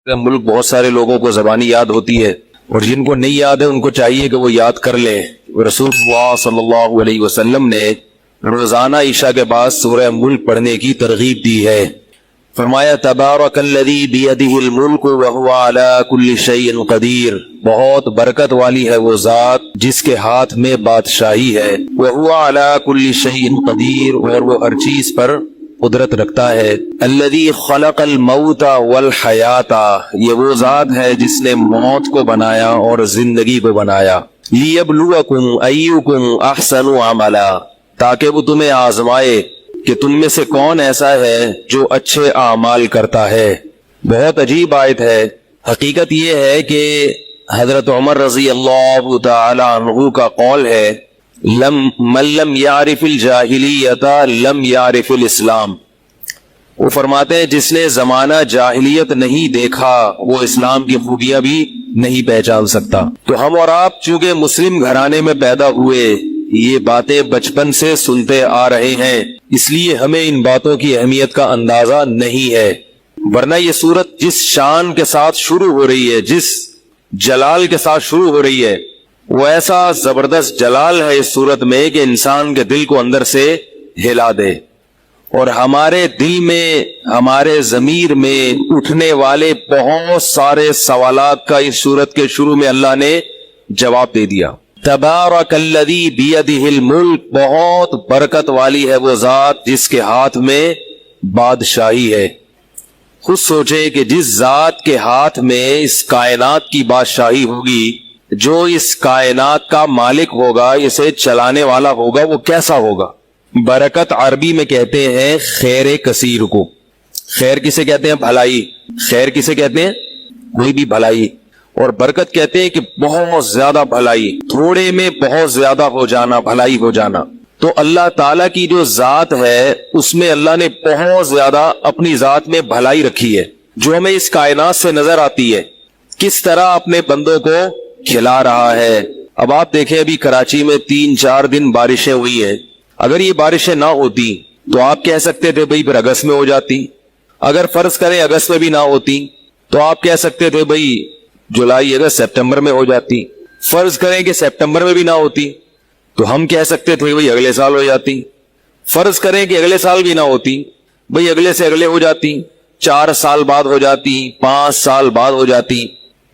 ملک بہت سارے لوگوں کو زبانی یاد ہوتی ہے، اور جن کو نہیں یاد ہے ان کو چاہیے کہ وہ یاد کر لیں۔ رسول اللہ صلی اللہ علیہ وسلم نے روزانہ عشاء کے بعد سورہ ملک پڑھنے کی ترغیب دی ہے۔ فرمایا تبارک الذی بیدہ الملک وہو علی کل شیء قدیر، بہت برکت والی ہے وہ ذات جس کے ہاتھ میں بادشاہی ہے، وہو علی کل شیء قدیر، اور وہ ہر چیز پر قدرت رکھتا ہے۔ الذی خلق الموت والحیات، یہ وہ ذات ہے جس نے موت کو بنایا اور زندگی کو بنایا۔ لیبلوکم ایکم احسن عملا، تاکہ وہ تمہیں آزمائے کہ تم میں سے کون ایسا ہے جو اچھے اعمال کرتا ہے۔ بہت عجیب آیت ہے۔ حقیقت یہ ہے کہ حضرت عمر رضی اللہ تعالی عنہ کا قول ہے من لم یعرف الجاہلیت لم یعرف الاسلام۔ وہ فرماتے ہیں جس نے زمانہ جاہلیت نہیں دیکھا وہ اسلام کی خوبیاں بھی نہیں پہچان سکتا۔ تو ہم اور آپ چونکہ مسلم گھرانے میں پیدا ہوئے، یہ باتیں بچپن سے سنتے آ رہے ہیں، اس لیے ہمیں ان باتوں کی اہمیت کا اندازہ نہیں ہے، ورنہ یہ سورت جس شان کے ساتھ شروع ہو رہی ہے، جس جلال کے ساتھ شروع ہو رہی ہے، وہ ایسا زبردست جلال ہے اس صورت میں کہ انسان کے دل کو اندر سے ہلا دے، اور ہمارے دل میں، ہمارے ضمیر میں اٹھنے والے بہت سارے سوالات کا اس صورت کے شروع میں اللہ نے جواب دے دیا۔ تبارک الذی بیدہ الملک، بہت برکت والی ہے وہ ذات جس کے ہاتھ میں بادشاہی ہے۔ خود سوچے کہ جس ذات کے ہاتھ میں اس کائنات کی بادشاہی ہوگی، جو اس کائنات کا مالک ہوگا، اسے چلانے والا ہوگا، وہ کیسا ہوگا۔ برکت عربی میں کہتے ہیں خیر کثیر کو۔ خیر کسے کہتے ہیں؟ بھلائی۔ خیر کسے کہتے ہیں؟ کوئی بھی بھلائی۔ اور برکت کہتے ہیں کہ بہت زیادہ بھلائی، تھوڑے میں بہت زیادہ ہو جانا، بھلائی ہو جانا۔ تو اللہ تعالیٰ کی جو ذات ہے اس میں اللہ نے بہت زیادہ اپنی ذات میں بھلائی رکھی ہے، جو ہمیں اس کائنات سے نظر آتی ہے، کس طرح اپنے بندوں کو کھلا رہا ہے۔ اب آپ دیکھیں ابھی کراچی میں 3-4 دن بارشیں ہوئی ہیں، اگر یہ بارشیں نہ ہوتی تو آپ کہہ سکتے تھے بھئی پھر اگست میں ہو جاتی، اگر فرض کریں اگست میں بھی نہ ہوتی تو آپ کہہ سکتے تھے بھئی جولائی اگست سپٹمبر میں ہو جاتی، فرض کریں کہ سپٹمبر میں بھی نہ ہوتی تو ہم کہہ سکتے تھے بھئی اگلے سال ہو جاتی، فرض کریں کہ اگلے سال بھی نہ ہوتی، بھئی اگلے سے اگلے ہو جاتی، 4 سال بعد ہو جاتی، 5 سال بعد ہو جاتی،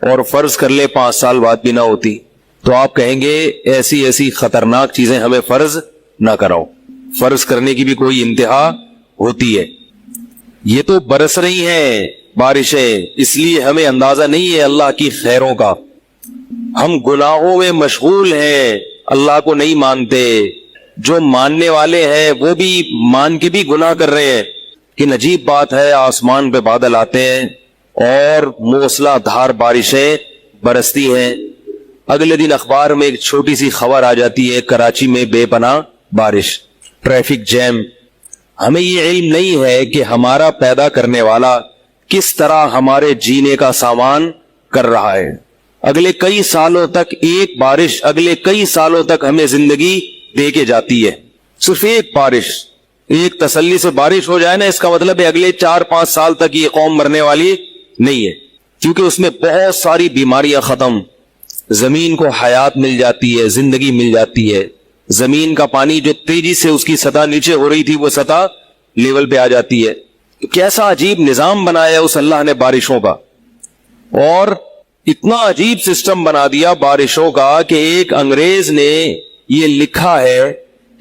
اور فرض کر لے 5 سال بعد بھی نہ ہوتی، تو آپ کہیں گے ایسی ایسی خطرناک چیزیں ہمیں فرض نہ کراؤ، فرض کرنے کی بھی کوئی انتہا ہوتی ہے۔ یہ تو برس رہی ہیں بارشیں، اس لیے ہمیں اندازہ نہیں ہے اللہ کی خیروں کا۔ ہم گناہوں میں مشغول ہیں، اللہ کو نہیں مانتے، جو ماننے والے ہیں وہ بھی مان کے بھی گناہ کر رہے ہیں۔ کہ عجیب بات ہے، آسمان پہ بادل آتے ہیں اور موسلا دھار بارشیں برستی ہیں، اگلے دن اخبار میں ایک چھوٹی سی خبر آ جاتی ہے کراچی میں بے پناہ بارش، ٹریفک جیم۔ ہمیں یہ علم نہیں ہے کہ ہمارا پیدا کرنے والا کس طرح ہمارے جینے کا سامان کر رہا ہے۔ اگلے کئی سالوں تک ایک بارش، اگلے کئی سالوں تک ہمیں زندگی دے کے جاتی ہے۔ صرف ایک بارش، ایک تسلی سے بارش ہو جائے نا، اس کا مطلب ہے اگلے 4-5 سال تک یہ قوم مرنے والی نہیں ہے، کیونکہ اس میں بہت ساری بیماریاں ختم، زمین کو حیات مل جاتی ہے، زندگی مل جاتی ہے، زمین کا پانی جو تیزی سے اس کی سطح نیچے ہو رہی تھی وہ سطح لیول پہ آ جاتی ہے۔ تو کیسا عجیب نظام بنایا اس اللہ نے بارشوں کا، اور اتنا عجیب سسٹم بنا دیا بارشوں کا کہ ایک انگریز نے یہ لکھا ہے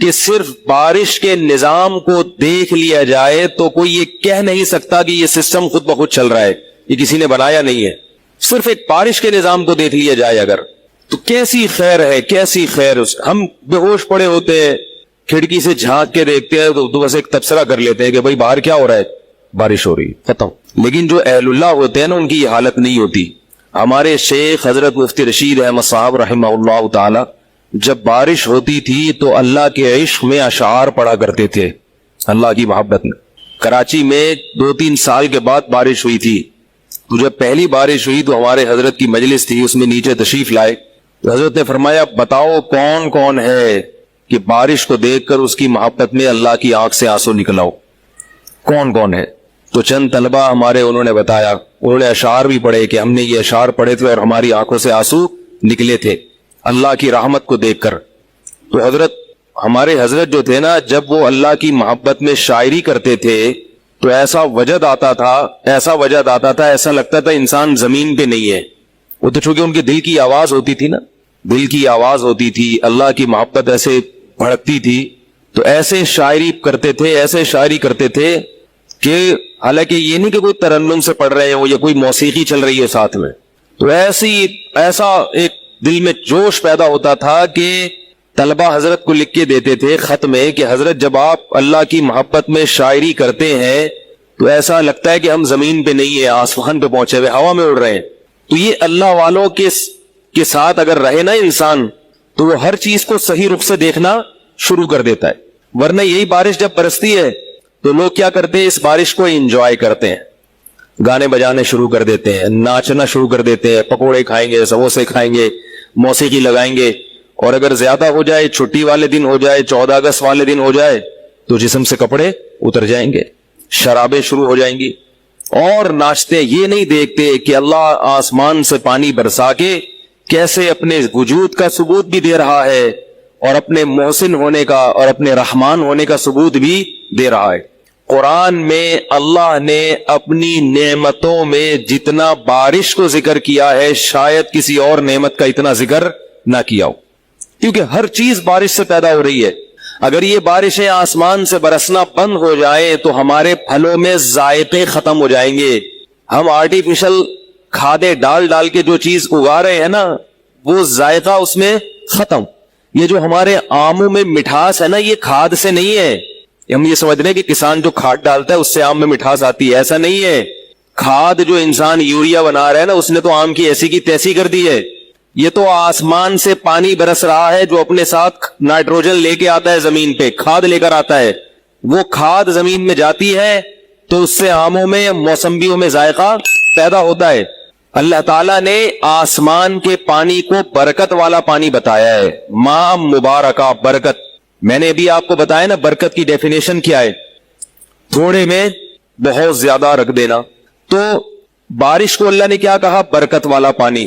کہ صرف بارش کے نظام کو دیکھ لیا جائے تو کوئی یہ کہہ نہیں سکتا کہ یہ سسٹم خود بخود چل رہا ہے، یہ کسی نے بنایا نہیں ہے۔ صرف ایک بارش کے نظام کو دیکھ لیا جائے اگر، تو کیسی خیر ہے، کیسی خیر۔ ہم بے ہوش پڑے ہوتے ہیں، کھڑکی سے جھانک کے دیکھتے ہیں تو بس ایک تبصرہ کر لیتے ہیں کہ بھائی باہر کیا ہو رہا ہے، بارش ہو رہی، ختم۔ لیکن جو اہل اللہ ہوتے ہیں نا، ان کی یہ حالت نہیں ہوتی۔ ہمارے شیخ حضرت مفتی رشید احمد صاحب رحمہ اللہ تعالی جب بارش ہوتی تھی تو اللہ کے عشق میں اشعار پڑھا کرتے تھے، اللہ کی محبت میں۔ کراچی میں 2-3 سال کے بعد بارش ہوئی تھی، تو جب پہلی بارش ہوئی تو ہمارے حضرت کی مجلس تھی، اس میں نیچے تشریف لائے تو حضرت نے فرمایا بتاؤ کون کون ہے کہ بارش کو دیکھ کر اس کی محبت میں اللہ کی آنکھ سے آنسو نکلاؤ، کون کون ہے؟ تو تو چند طلبہ ہمارے انہوں نے بتایا، انہوں نے اشعار بھی پڑھے کہ ہم نے یہ اشعار پڑھے تھے اور ہماری آنکھوں سے آنسو نکلے تھے اللہ کی رحمت کو دیکھ کر۔ تو ہمارے حضرت جو تھے نا، جب وہ اللہ کی محبت میں شاعری کرتے تھے تو ایسا وجد آتا تھا، ایسا لگتا تھا انسان زمین پہ نہیں ہے۔ وہ تو چونکہ ان کے دل کی آواز ہوتی تھی نا، دل کی آواز ہوتی تھی، اللہ کی محبت ایسے بھڑکتی تھی، تو ایسے شاعری کرتے تھے کہ حالانکہ یہ نہیں کہ کوئی ترنم سے پڑھ رہے ہو یا کوئی موسیقی چل رہی ہے ساتھ میں، تو ایسا ایک دل میں جوش پیدا ہوتا تھا کہ طلبہ حضرت کو لکھ کے دیتے تھے خط میں کہ حضرت جب آپ اللہ کی محبت میں شاعری کرتے ہیں تو ایسا لگتا ہے کہ ہم زمین پہ نہیں ہیں، آسمان پہ پہنچے ہوئے ہوا میں اڑ رہے ہیں۔ تو یہ اللہ والوں کے ساتھ اگر رہے نا انسان تو وہ ہر چیز کو صحیح رخ سے دیکھنا شروع کر دیتا ہے۔ ورنہ یہی بارش جب برستی ہے تو لوگ کیا کرتے ہیں، اس بارش کو انجوائے کرتے ہیں، گانے بجانے شروع کر دیتے ہیں، ناچنا شروع کر دیتے ہیں، پکوڑے کھائیں گے، سموسے کھائیں گے، موسیقی لگائیں گے، اور اگر زیادہ ہو جائے، چھٹی والے دن ہو جائے، 14 اگست والے دن ہو جائے تو جسم سے کپڑے اتر جائیں گے، شرابیں شروع ہو جائیں گی، اور ناچتے یہ نہیں دیکھتے کہ اللہ آسمان سے پانی برسا کے کیسے اپنے وجود کا ثبوت بھی دے رہا ہے اور اپنے محسن ہونے کا اور اپنے رحمان ہونے کا ثبوت بھی دے رہا ہے۔ قرآن میں اللہ نے اپنی نعمتوں میں جتنا بارش کو ذکر کیا ہے شاید کسی اور نعمت کا اتنا ذکر نہ کیا ہو، کیونکہ ہر چیز بارش سے پیدا ہو رہی ہے۔ اگر یہ بارشیں آسمان سے برسنا بند ہو جائیں تو ہمارے پھلوں میں ذائقے ختم ہو جائیں گے۔ ہم آرٹیفیشل کھادیں ڈال کے جو چیز اگا رہے ہیں نا، وہ ذائقہ اس میں ختم۔ یہ جو ہمارے آموں میں مٹھاس ہے نا، یہ کھاد سے نہیں ہے۔ ہم یہ سمجھ رہے ہیں کہ کسان جو کھاد ڈالتا ہے اس سے آم میں مٹھاس آتی ہے، ایسا نہیں ہے۔ کھاد جو انسان یوریا بنا رہا ہے نا، اس نے تو آم کی ایسی کی تیسی کر دی ہے۔ یہ تو آسمان سے پانی برس رہا ہے جو اپنے ساتھ نائٹروجن لے کے آتا ہے، زمین پہ کھاد لے کر آتا ہے، وہ کھاد زمین میں جاتی ہے تو اس سے آموں میں، موسمبیوں میں ذائقہ پیدا ہوتا ہے۔ اللہ تعالیٰ نے آسمان کے پانی کو برکت والا پانی بتایا ہے، ماء مبارکہ، برکت۔ میں نے ابھی آپ کو بتایا نا برکت کی ڈیفینیشن کیا ہے، تھوڑے میں بہت زیادہ رکھ دینا۔ تو بارش کو اللہ نے کیا کہا، برکت والا پانی۔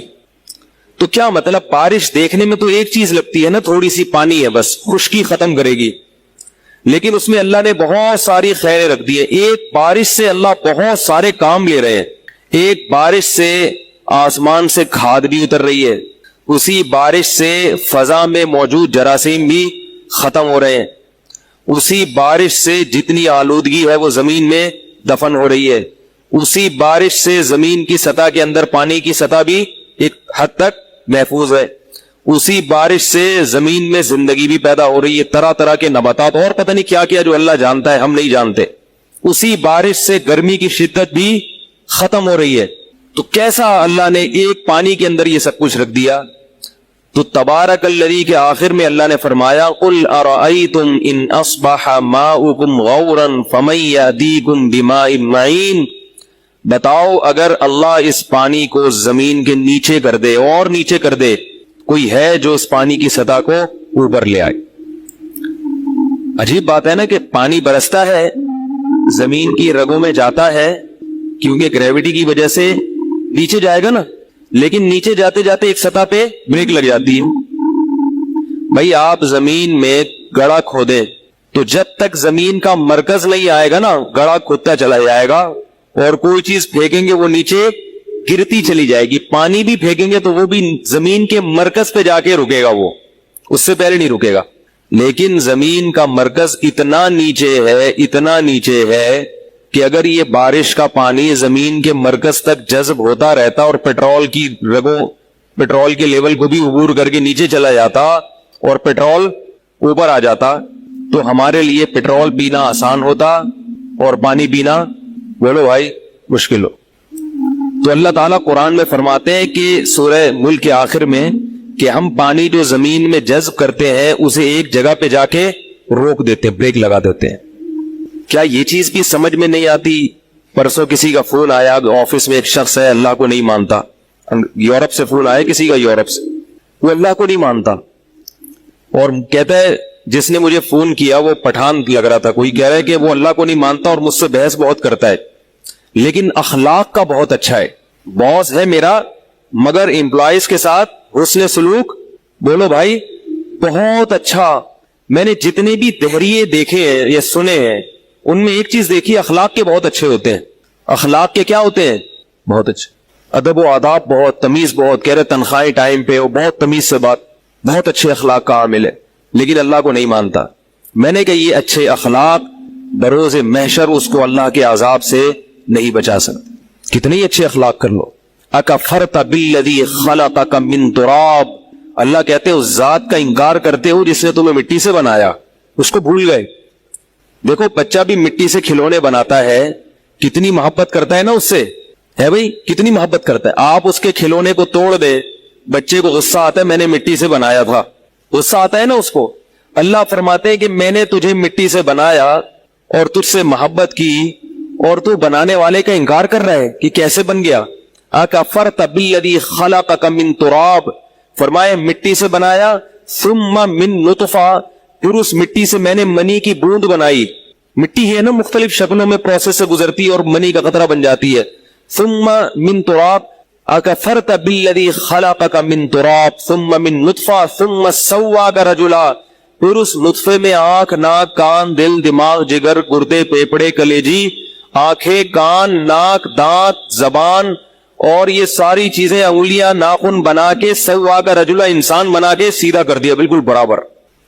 تو کیا مطلب، بارش دیکھنے میں تو ایک چیز لگتی ہے نا، تھوڑی سی پانی ہے بس، خشکی ختم کرے گی، لیکن اس میں اللہ نے بہت ساری خیریں رکھ دی ہے۔ ایک بارش سے اللہ بہت سارے کام لے رہے ہیں۔ ایک بارش سے آسمان سے کھاد بھی اتر رہی ہے، اسی بارش سے فضا میں موجود جراثیم بھی ختم ہو رہے ہیں، اسی بارش سے جتنی آلودگی ہے وہ زمین میں دفن ہو رہی ہے، اسی بارش سے زمین کی سطح کے اندر پانی کی سطح بھی ایک حد تک محفوظ ہے، اسی بارش سے زمین میں زندگی بھی پیدا ہو رہی ہے، طرح طرح کے نباتات اور پتہ نہیں کیا کیا جو اللہ جانتا ہے، ہم نہیں جانتے۔ اسی بارش سے گرمی کی شدت بھی ختم ہو رہی ہے۔ تو کیسا اللہ نے ایک پانی کے اندر یہ سب کچھ رکھ دیا۔ تو تبارک الذی کے آخر میں اللہ نے فرمایا قل ارأیتم ان اصبح ماؤکم غورا فمن یأتیکم بماء معین، بتاؤ اگر اللہ اس پانی کو زمین کے نیچے کر دے اور نیچے کر دے، کوئی ہے جو اس پانی کی سطح کو اوپر لے آئے۔ عجیب بات ہے نا کہ پانی برستا ہے، زمین کی رگوں میں جاتا ہے کیونکہ گریوٹی کی وجہ سے نیچے جائے گا نا، لیکن نیچے جاتے جاتے ایک سطح پہ بریک لگ جاتی ہے۔ بھائی آپ زمین میں گڑھا کھودیں تو جب تک زمین کا مرکز نہیں آئے گا نا، گڑھا کھودتا چلا جائے گا، اور کوئی چیز پھینکیں گے وہ نیچے گرتی چلی جائے گی۔ پانی بھی پھینکیں گے تو وہ بھی زمین کے مرکز پہ جا کے رکے گا، وہ اس سے پہلے نہیں رکے گا۔ لیکن زمین کا مرکز اتنا نیچے ہے کہ اگر یہ بارش کا پانی زمین کے مرکز تک جذب ہوتا رہتا اور پیٹرول کے لیول کو بھی عبور کر کے نیچے چلا جاتا اور پیٹرول اوپر آ جاتا تو ہمارے لیے پیٹرول پینا آسان ہوتا اور پانی پینا بولو بھائی مشکل ہو۔ تو اللہ تعالیٰ قرآن میں فرماتے ہیں کہ سورہ ملک کے آخر میں کہ ہم پانی جو زمین میں جذب کرتے ہیں اسے ایک جگہ پہ جا کے روک دیتے ہیں، بریک لگا دیتے ہیں۔ کیا یہ چیز بھی سمجھ میں نہیں آتی؟ پرسوں کسی کا فون آیا، آفس میں ایک شخص ہے اللہ کو نہیں مانتا، یورپ سے فون آیا کسی کا، یورپ سے، وہ اللہ کو نہیں مانتا، اور کہتا ہے جس نے مجھے فون کیا وہ پٹھان لگ رہا تھا، کوئی کہہ رہا ہے کہ وہ اللہ کو نہیں مانتا اور مجھ سے بحث بہت کرتا ہے۔ لیکن اخلاق کا بہت اچھا ہے. باس ہے میرا مگر امپلائیز کے ساتھ حسن سلوک, بولو بھائی بہت اچھا. میں نے جتنے بھی دہریے دیکھے ہیں یا سنے ہیں ان میں ایک چیز دیکھی, اخلاق کے بہت اچھے ہوتے ہیں. اخلاق کے کیا ہوتے ہیں؟ بہت اچھے. ادب و آداب بہت, تمیز بہت, کہہ رہے تنخواہیں ٹائم پہ ہو, بہت تمیز سے بات, بہت اچھے اخلاق کا عامل ہے, لیکن اللہ کو نہیں مانتا. میں نے کہا یہ اچھے اخلاق بروز محشر اس کو اللہ کے عذاب سے نہیں بچا سکتے. کتنے ہی اچھے اخلاق کر لو. اکفرت بالذی خلقک من تراب, اللہ کہتے ہیں اس ذات کا انکار کرتے ہو جس نے تمہیں مٹی سے بنایا, اس کو بھول گئے. دیکھو بچہ بھی مٹی سے کھلونے بناتا ہے, کتنی محبت کرتا ہے نا اس سے, ہے بھائی کتنی محبت کرتا ہے. آپ اس کے کھلونے کو توڑ دے, بچے کو غصہ آتا ہے میں نے مٹی سے بنایا تھا, غصہ آتا ہے نا اس کو. اللہ فرماتے ہیں کہ میں نے تجھے مٹی سے بنایا اور تجھ سے محبت کی اور تو بنانے والے کا انکار کر رہا ہے کہ کیسے بن گیا. اکفرت بالذی خلقک من تراب, فرمایا مٹی سے بنایا, ثم من نطفہ, پھر اس مٹی سے میں نے منی کی بوند بنائی. مٹی ہے نا مختلف شکلوں میں پروسیس سے گزرتی ہے اور منی کا قطرہ بن جاتی ہے. ثم من تراب اکفرت بالذی خلقک من تراب ثم من نطفہ ثم سواک رجلا, پھر اس نطفے میں آنکھ ناک کان دل دماغ جگر گردے پھیپھڑے کلیجی آنکھیں کان ناک دانت زبان اور یہ ساری چیزیں انگلیاں ناخن بنا کے سواک رجلا, انسان بنا کے سیدھا کر دیا بالکل برابر.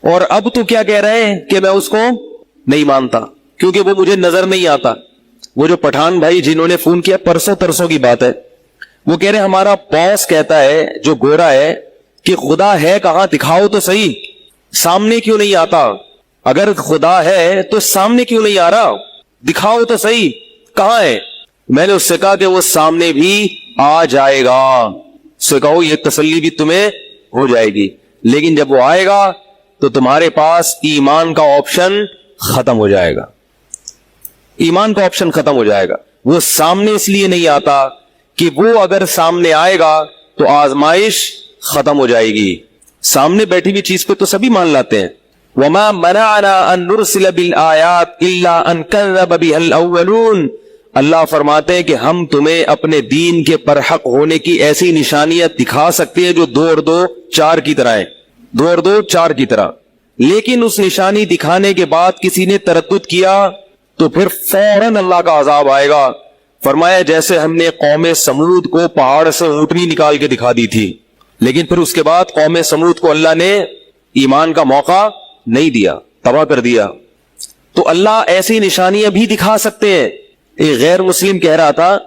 اور اب تو کیا کہہ رہے ہیں کہ میں اس کو نہیں مانتا کیونکہ وہ مجھے نظر نہیں آتا. وہ جو پٹھان بھائی جنہوں نے فون کیا پرسوں ترسوں کی بات ہے, وہ کہہ رہے ہیں ہمارا باس کہتا ہے جو گورا ہے کہ خدا ہے کہاں, دکھاؤ تو صحیح, سامنے کیوں نہیں آتا؟ اگر خدا ہے تو سامنے کیوں نہیں آ رہا؟ دکھاؤ تو صحیح کہاں ہے. میں نے اس سے کہا کہ وہ سامنے بھی آ جائے گا, اس سے کہو یہ تسلی بھی تمہیں ہو جائے گی, لیکن جب وہ آئے گا تو تمہارے پاس ایمان کا آپشن ختم ہو جائے گا. ایمان کا آپشن ختم ہو جائے گا. وہ سامنے اس لیے نہیں آتا کہ وہ اگر سامنے آئے گا تو آزمائش ختم ہو جائے گی. سامنے بیٹھی ہوئی چیز پہ تو سبھی مان لاتے ہیں. وما منعنا ان نرسل بالآیات الا ان کذب بها الاولون, اللہ فرماتے ہیں کہ ہم تمہیں اپنے دین کے پرحق ہونے کی ایسی نشانیاں دکھا سکتے ہیں جو 2 اور 2 4 کی طرح ہیں, 2 اور 2 4 کی طرح, لیکن اس نشانی دکھانے کے بعد کسی نے تردد کیا تو پھر فوراً اللہ کا عذاب آئے گا. فرمایا جیسے ہم نے قوم سمود کو پہاڑ سے اونٹنی نکال کے دکھا دی تھی, لیکن پھر اس کے بعد قوم سمود کو اللہ نے ایمان کا موقع نہیں دیا, تباہ کر دیا. تو اللہ ایسی نشانیاں بھی دکھا سکتے ہیں. ایک غیر مسلم کہہ رہا تھا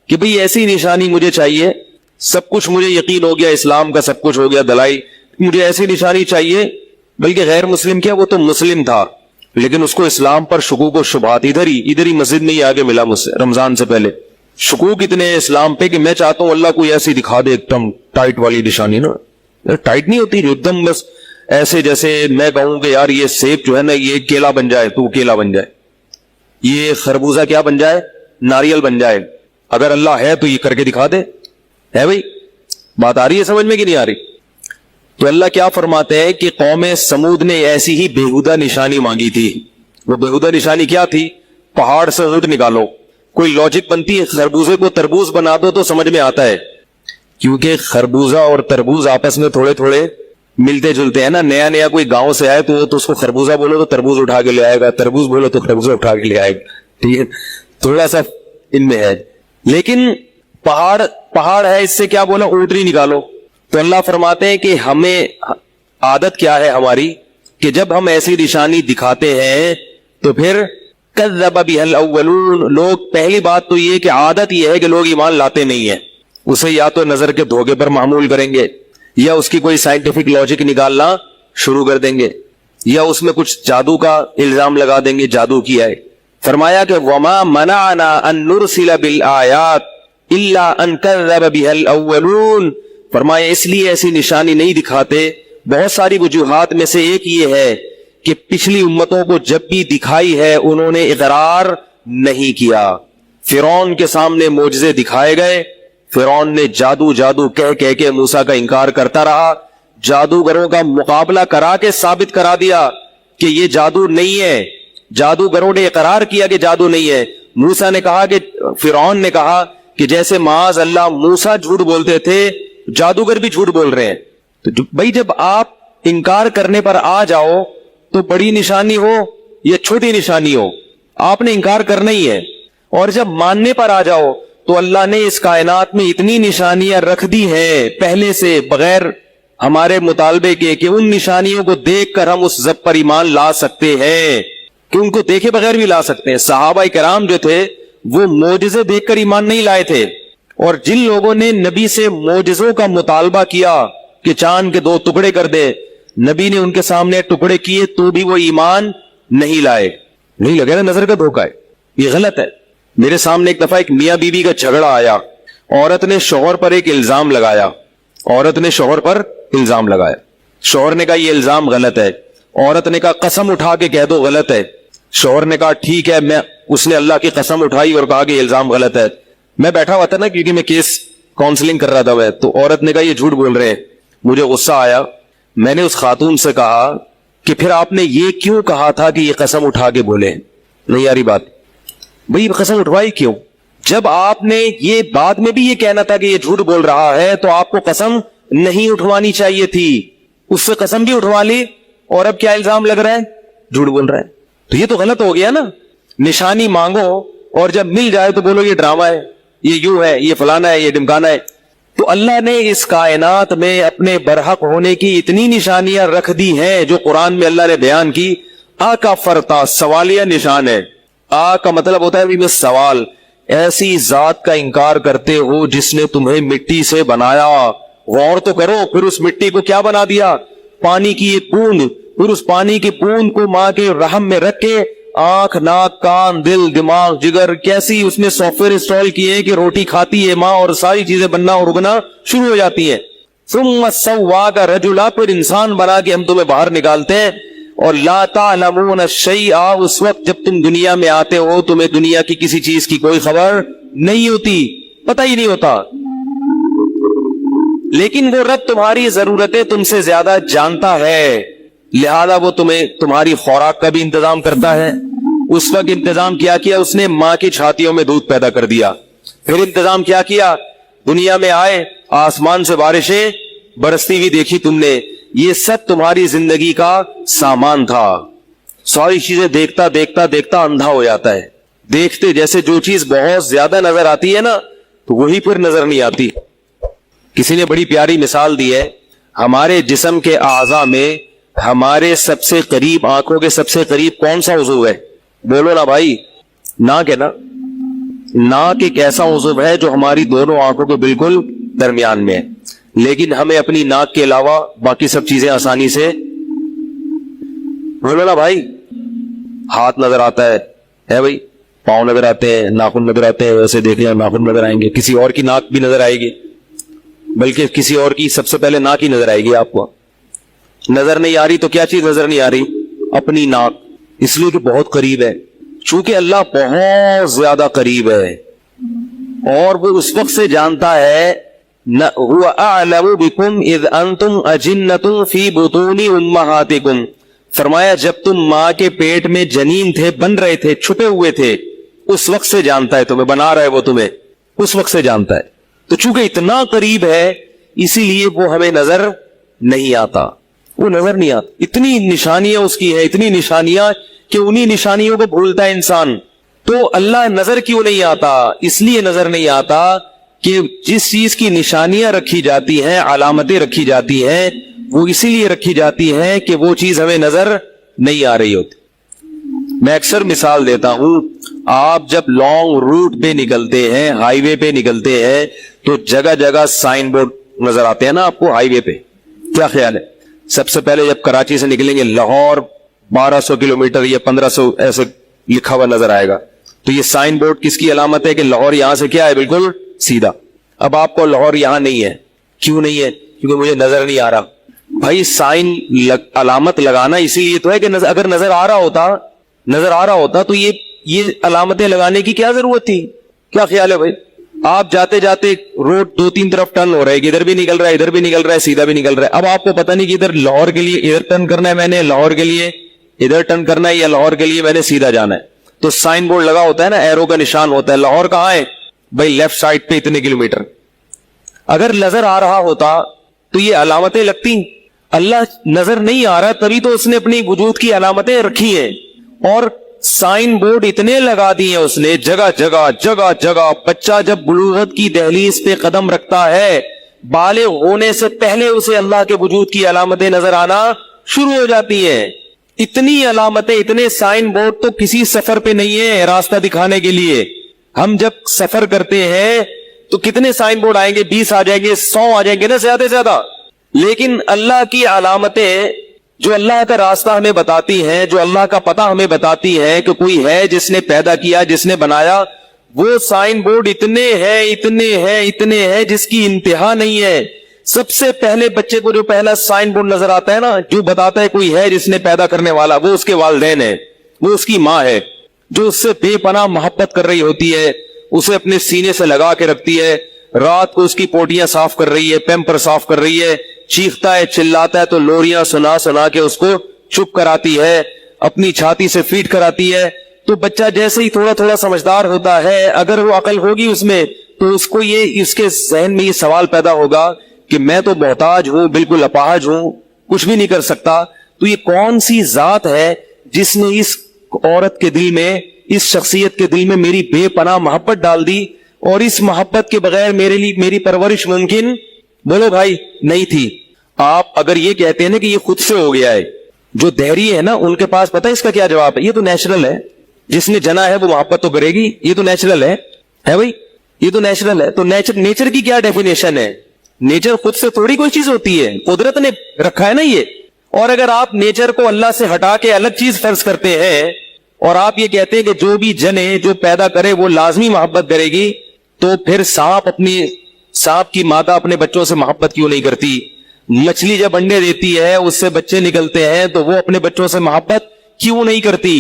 کہ بھئی ایسی نشانی مجھے چاہیے, سب کچھ مجھے یقین ہو گیا, اسلام کا سب کچھ ہو گیا دلائی, مجھے ایسی نشانی چاہیے. بلکہ غیر مسلم کیا, وہ تو مسلم تھا لیکن اس کو اسلام پر شکوک و شبہات ادھر ہی مسجد میں ہی آگے ملا مجھ سے رمضان سے پہلے. شکوک اتنے اسلام پہ کہ میں چاہتا ہوں اللہ کوئی ایسی دکھا دے ایک دم ٹائٹ والی نشانی. نا ٹائٹ نہیں ہوتی, جو ایک دم بس ایسے جیسے میں کہوں کہ یار یہ سیب جو ہے نا یہ کیلا بن جائے تو کیلا بن جائے, یہ خربوزہ کیا بن جائے, ناریل بن جائے. اگر اللہ ہے تو یہ کر کے دکھا دے. ہے بھائی بات آ رہی ہے سمجھ میں کہ نہیں آ رہی؟ تو اللہ کیا فرماتے ہیں کہ قوم سمود نے ایسی ہی بےہودہ نشانی مانگی تھی. وہ بےہودہ نشانی کیا تھی؟ پہاڑ سے اونٹ نکالو. کوئی لاجک بنتی ہے؟ خربوزے کو تربوز بنا دو تو سمجھ میں آتا ہے, کیونکہ خربوزہ اور تربوز آپس میں تھوڑے تھوڑے ملتے جلتے ہیں نا. نیا نیا کوئی گاؤں سے آئے تو اس کو خربوزہ بولو تو تربوز اٹھا کے لے آئے گا, تربوز بولو تو خربوزہ اٹھا کے لے آئے گا. ٹھیک ہے, تھوڑا سا ان میں ہے. لیکن پہاڑ ہے, اس سے کیا بولا, اونٹنی نکالو. تو اللہ فرماتے ہیں کہ ہمیں عادت کیا ہے ہماری کہ جب ہم ایسی نشانی دکھاتے ہیں تو پھر کذب بها الاولون, لوگ پہلی بات تو یہ کہ عادت یہ ہے کہ لوگ ایمان لاتے نہیں ہیں, اسے یا تو نظر کے دھوکے پر معمول کریں گے یا اس کی کوئی سائنٹیفک لاجک نکالنا شروع کر دیں گے یا اس میں کچھ جادو کا الزام لگا دیں گے, جادو کیا ہے. فرمایا کہ وما منعنا ان نرسل بالآیات الا ان کذب بها الاولون, فرمایا اس لیے ایسی نشانی نہیں دکھاتے, بہت ساری وجوہات میں سے ایک یہ ہے کہ پچھلی امتوں کو جب بھی دکھائی ہے انہوں نے اقرار نہیں کیا. فرعون کے سامنے معجزے دکھائے گئے, فرعون نے جادو کہہ کے موسیٰ کا انکار کرتا رہا, جادوگروں کا مقابلہ کرا کے ثابت کرا دیا کہ یہ جادو نہیں ہے. جادوگروں نے اقرار کیا کہ جادو نہیں ہے, موسیٰ نے کہا کہ فرعون نے کہا کہ جیسے معاذ اللہ موسیٰ جھوٹ بولتے تھے جادوگر بھی جھوٹ بول رہے ہیں. تو بھائی جب آپ انکار کرنے پر آ جاؤ تو بڑی نشانی ہو یا چھوٹی نشانی ہو آپ نے انکار کرنا ہی ہے. اور جب ماننے پر آ جاؤ تو اللہ نے اس کائنات میں اتنی نشانیاں رکھ دی ہیں پہلے سے بغیر ہمارے مطالبے کے کہ ان نشانیوں کو دیکھ کر ہم اس ضبط پر ایمان لا سکتے ہیں کہ ان کو دیکھے بغیر بھی لا سکتے ہیں. صحابہ کرام جو تھے وہ معجزے دیکھ کر ایمان نہیں لائے تھے, اور جن لوگوں نے نبی سے معجزوں کا مطالبہ کیا کہ چاند کے 2 ٹکڑے کر دے, نبی نے ان کے سامنے ٹکڑے کیے تو بھی وہ ایمان نہیں لائے. نہیں لگے نا نظر کا دھوکہ ہے, یہ غلط ہے. میرے سامنے ایک دفعہ ایک میاں بیوی کا جھگڑا آیا, عورت نے شوہر پر ایک الزام لگایا, شوہر نے کہا یہ الزام غلط ہے, عورت نے کہا قسم اٹھا کے کہہ دو غلط ہے. شوہر نے کہا ٹھیک ہے, اس نے اللہ کی قسم اٹھائی اور کہا کہ یہ الزام غلط ہے. میں بیٹھا ہوا تھا نا کیونکہ میں کیس کاؤنسلنگ کر رہا تھا, تو عورت نے کہا یہ جھوٹ بول رہے ہیں. مجھے غصہ آیا, میں نے اس خاتون سے کہا کہ پھر آپ نے یہ کیوں کہا تھا کہ یہ قسم اٹھا کے بولے؟ نہیں آ رہی بات بھئی, قسم اٹھوائی کیوں؟ جب آپ نے یہ بعد میں بھی یہ کہنا تھا کہ یہ جھوٹ بول رہا ہے تو آپ کو قسم نہیں اٹھوانی چاہیے تھی, اس سے قسم بھی اٹھوا لی اور اب کیا الزام لگ رہا ہے؟ جھوٹ بول رہا ہے. تو یہ تو غلط ہو گیا نا. نشانی مانگو اور جب مل جائے تو بولو یہ ڈرامہ ہے, یہ یوں ہے, یہ فلانا ہے, یہ ڈمکانا ہے. تو اللہ نے اس کائنات میں اپنے برحق ہونے کی اتنی نشانیاں رکھ دی ہیں جو قرآن میں اللہ نے بیان کی. آ کا فرتا سوالیہ نشان ہے. آ کا مطلب ہوتا ہے بس سوال. ایسی ذات کا انکار کرتے ہو جس نے تمہیں مٹی سے بنایا, غور تو کرو, پھر اس مٹی کو کیا بنا دیا؟ پانی کی ایک بوند. پھر اس پانی کی بوند کو ماں کے رحم میں رکھ کے آنکھ, ناک, کان, دل, دماغ, جگر, کیسی اس نے سافٹ ویئر انسٹال کیے کہ روٹی کھاتی ہے ماں اور ساری چیزیں بننا اور اگنا شروع ہو جاتی ہیں. ثم سواک رجلا, پھر انسان بنا کے ہم تمہیں باہر نکالتے ہیں. اور لا تعلمون الشیء, اس وقت جب تم دنیا میں آتے ہو تمہیں دنیا کی کسی چیز کی کوئی خبر نہیں ہوتی, پتہ ہی نہیں ہوتا. لیکن وہ رب تمہاری ضرورتیں تم سے زیادہ جانتا ہے, لہذا وہ تمہیں تمہاری خوراک کا بھی انتظام کرتا ہے. اس وقت انتظام کیا کیا اس نے؟ ماں کی چھاتیوں میں دودھ پیدا کر دیا. پھر انتظام کیا کیا؟ دنیا میں آئے, آسمان سے بارشیں برستی ہوئی دیکھی تم نے. یہ سب تمہاری زندگی کا سامان تھا. ساری چیزیں دیکھتا دیکھتا دیکھتا اندھا ہو جاتا ہے. دیکھتے جیسے جو چیز بہت زیادہ نظر آتی ہے نا تو وہی پھر نظر نہیں آتی. کسی نے بڑی پیاری مثال دی ہے, ہمارے جسم کے اعضاء میں ہمارے سب سے قریب, آنکھوں کے سب سے قریب کون سا عضو ہے؟ بولو نا بھائی. ناک ہے نا. ناک ایک ایسا عضو ہے جو ہماری دونوں آنکھوں کے بالکل درمیان میں ہے, لیکن ہمیں اپنی ناک کے علاوہ باقی سب چیزیں آسانی سے, بولو نا بھائی, ہاتھ نظر آتا ہے بھائی, پاؤں نظر آتے ہیں, ناخن نظر آتے ہیں, ویسے دیکھیں ناخن نظر آئیں گے, کسی اور کی ناک بھی نظر آئے گی, بلکہ کسی اور کی سب سے پہلے ناک ہی نظر آئے گی. آپ کو نظر نہیں آ رہی تو کیا چیز نظر نہیں آ رہی؟ اپنی ناک. اس لیے کہ بہت قریب ہے, چونکہ اللہ بہت زیادہ قریب ہے اور وہ اس وقت سے جانتا ہے. هو اعلم بكم اذ انتم اجنة في بطون امهاتكم, فرمایا جب تم ماں کے پیٹ میں جنین تھے, بن رہے تھے, چھپے ہوئے تھے, اس وقت سے جانتا ہے تمہیں, بنا رہا ہے وہ تمہیں, اس وقت سے جانتا ہے. تو چونکہ اتنا قریب ہے اسی لیے وہ ہمیں نظر نہیں آتا, وہ نظر نہیں آتا. اتنی نشانیاں اس کی ہیں, اتنی نشانیاں کہ انہی نشانیوں کو بھولتا ہے انسان. تو اللہ نظر کیوں نہیں آتا؟ اس لیے نظر نہیں آتا کہ جس چیز کی نشانیاں رکھی جاتی ہیں, علامتیں رکھی جاتی ہیں, وہ اسی لیے رکھی جاتی ہیں کہ وہ چیز ہمیں نظر نہیں آ رہی ہوتی. میں اکثر مثال دیتا ہوں, آپ جب لانگ روٹ پہ نکلتے ہیں, ہائی وے پہ نکلتے ہیں, تو جگہ جگہ سائن بورڈ نظر آتے ہیں نا آپ کو ہائی وے پہ. کیا خیال ہے؟ سب سے پہلے جب کراچی سے نکلیں گے لاہور 1200 کلومیٹر یا 1500 ایسے لکھا ہوا نظر آئے گا. تو یہ سائن بورڈ کس کی علامت ہے کہ لاہور یہاں سے کیا ہے, بالکل سیدھا. اب آپ کو لاہور یہاں نہیں ہے, کیوں نہیں ہے؟ کیونکہ مجھے نظر نہیں آ رہا. بھائی سائن علامت لگانا اسی لیے تو ہے کہ اگر نظر آ رہا ہوتا تو یہ علامتیں لگانے کی کیا ضرورت تھی؟ کیا خیال ہے بھائی؟ آپ جاتے جاتے روڈ 2-3 طرف ٹرن ہو رہا ہے, کہ ادھر بھی نکل رہا ہے, ادھر بھی نکل رہا ہے, سیدھا بھی نکل رہا ہے. اب آپ کو پتہ نہیں کہ ادھر لاہور کے لیے ادھر ٹرن کرنا ہے, میں نے لاہور کے لیے ادھر ٹرن کرنا ہے, یا لاہور کے لیے میں نے سیدھا جانا ہے. تو سائن بورڈ لگا ہوتا ہے نا, ایرو کا نشان ہوتا ہے, لاہور کہاں ہے بھائی, لیفٹ سائڈ پہ اتنے کلومیٹر. اگر نظر آ رہا ہوتا تو یہ علامتیں لگتی. اللہ نظر نہیں آ رہا, تبھی تو اس نے اپنی وجود کی علامتیں رکھی ہیں, اور سائن بورڈ اتنے لگا دیے اس نے جگہ جگہ جگہ جگہ. بچہ جب بلوغت کی دہلیز پہ قدم رکھتا ہے, بالغ ہونے سے پہلے اسے اللہ کے وجود کی علامتیں نظر آنا شروع ہو جاتی ہیں. اتنی علامتیں, اتنے سائن بورڈ تو کسی سفر پہ نہیں ہے راستہ دکھانے کے لیے. ہم جب سفر کرتے ہیں تو کتنے سائن بورڈ آئیں گے, 20 آ جائیں گے, 100 آ جائیں گے نا زیادہ سے زیادہ. لیکن اللہ کی علامتیں جو اللہ کا راستہ ہمیں بتاتی ہیں, جو اللہ کا پتہ ہمیں بتاتی ہیں کہ کوئی ہے جس نے پیدا کیا, جس نے بنایا, وہ سائن بورڈ اتنے ہیں اتنے ہیں اتنے ہیں جس کی انتہا نہیں ہے. سب سے پہلے بچے کو جو پہلا سائن بورڈ نظر آتا ہے نا, جو بتاتا ہے کوئی ہے جس نے پیدا کرنے والا, وہ اس کے والدین ہے, وہ اس کی ماں ہے, جو اس سے بے پناہ محبت کر رہی ہوتی ہے, اسے اپنے سینے سے لگا کے رکھتی ہے, رات کو اس کی پوٹیاں صاف کر رہی ہے, پیمپر صاف کر رہی ہے, چیختا ہے چلاتا ہے تو لوریاں سنا سنا کے اس کو چپ کراتی ہے, اپنی چھاتی سے فیڈ کراتی ہے. تو بچہ جیسے ہی تھوڑا تھوڑا سمجھدار ہوتا ہے, اگر وہ عقل ہوگی اس میں, تو اس کو یہ, اس کے ذہن میں یہ سوال پیدا ہوگا کہ میں تو محتاج ہوں, بالکل اپاہج ہوں, کچھ بھی نہیں کر سکتا. تو یہ کون سی ذات ہے جس نے اس عورت کے دل میں, اس شخصیت کے دل میں میری بے پناہ محبت ڈال دی, اور اس محبت کے بغیر میرے لیے میری پرورش ممکن, بولو بھائی, نہیں تھی. آپ اگر یہ کہتے ہیں نا کہ یہ خود سے ہو گیا ہے, جو دہری ہے نا ان کے پاس پتہ ہے اس کا کیا جواب ہے, یہ تو نیچرل ہے, جس نے جنا ہے وہ محبت تو کرے گی, یہ تو نیچرل ہے بھائی, یہ تو نیچرل ہے. تو نیچر کی کیا ڈیفینیشن ہے, نیچر خود سے تھوڑی کوئی چیز ہوتی ہے, قدرت نے رکھا ہے نا یہ. اور اگر آپ نیچر کو اللہ سے ہٹا کے الگ چیز فرض کرتے ہیں, اور آپ یہ کہتے ہیں کہ جو بھی جنے, جو پیدا کرے وہ لازمی محبت کرے گی, تو پھر سانپ کی مادہ اپنے بچوں سے محبت کیوں نہیں کرتی؟ مچھلی جب انڈے دیتی ہے, اس سے بچے نکلتے ہیں, تو وہ اپنے بچوں سے محبت کیوں نہیں کرتی؟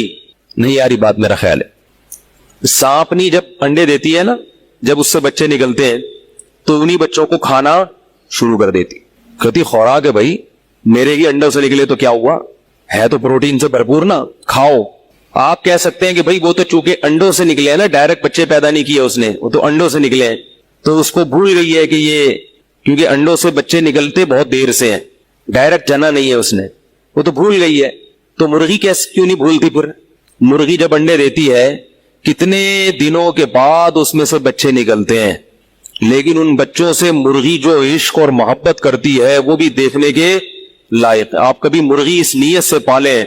نہیں یاری بات میرا خیال ہے. سانپنی جب انڈے دیتی ہے نا, جب اس سے بچے نکلتے ہیں تو انہی بچوں کو کھانا شروع کر دیتی, کہتی خوراک ہے بھائی, میرے ہی انڈوں سے نکلے تو کیا ہوا, ہے تو پروٹین سے بھرپور نا, کھاؤ. آپ کہہ سکتے ہیں کہ بھائی وہ تو چونکہ انڈوں سے نکلے ہیں نا, ڈائریکٹ بچے پیدا نہیں کیے اس نے, وہ تو انڈوں سے نکلے ہیں, تو اس کو بھول گئی ہے کہ یہ, کیونکہ انڈوں سے بچے نکلتے بہت دیر سے ہیں, ڈائریکٹ جنا نہیں ہے اس نے, وہ تو بھول گئی ہے. تو مرغی کیوں نہیں بھولتی؟ پھر مرغی جب انڈے دیتی ہے, کتنے دنوں کے بعد اس میں سے بچے نکلتے ہیں, لیکن ان بچوں سے مرغی جو عشق اور محبت کرتی ہے وہ بھی دیکھنے کے لائق. آپ کبھی مرغی اس نیت سے پالیں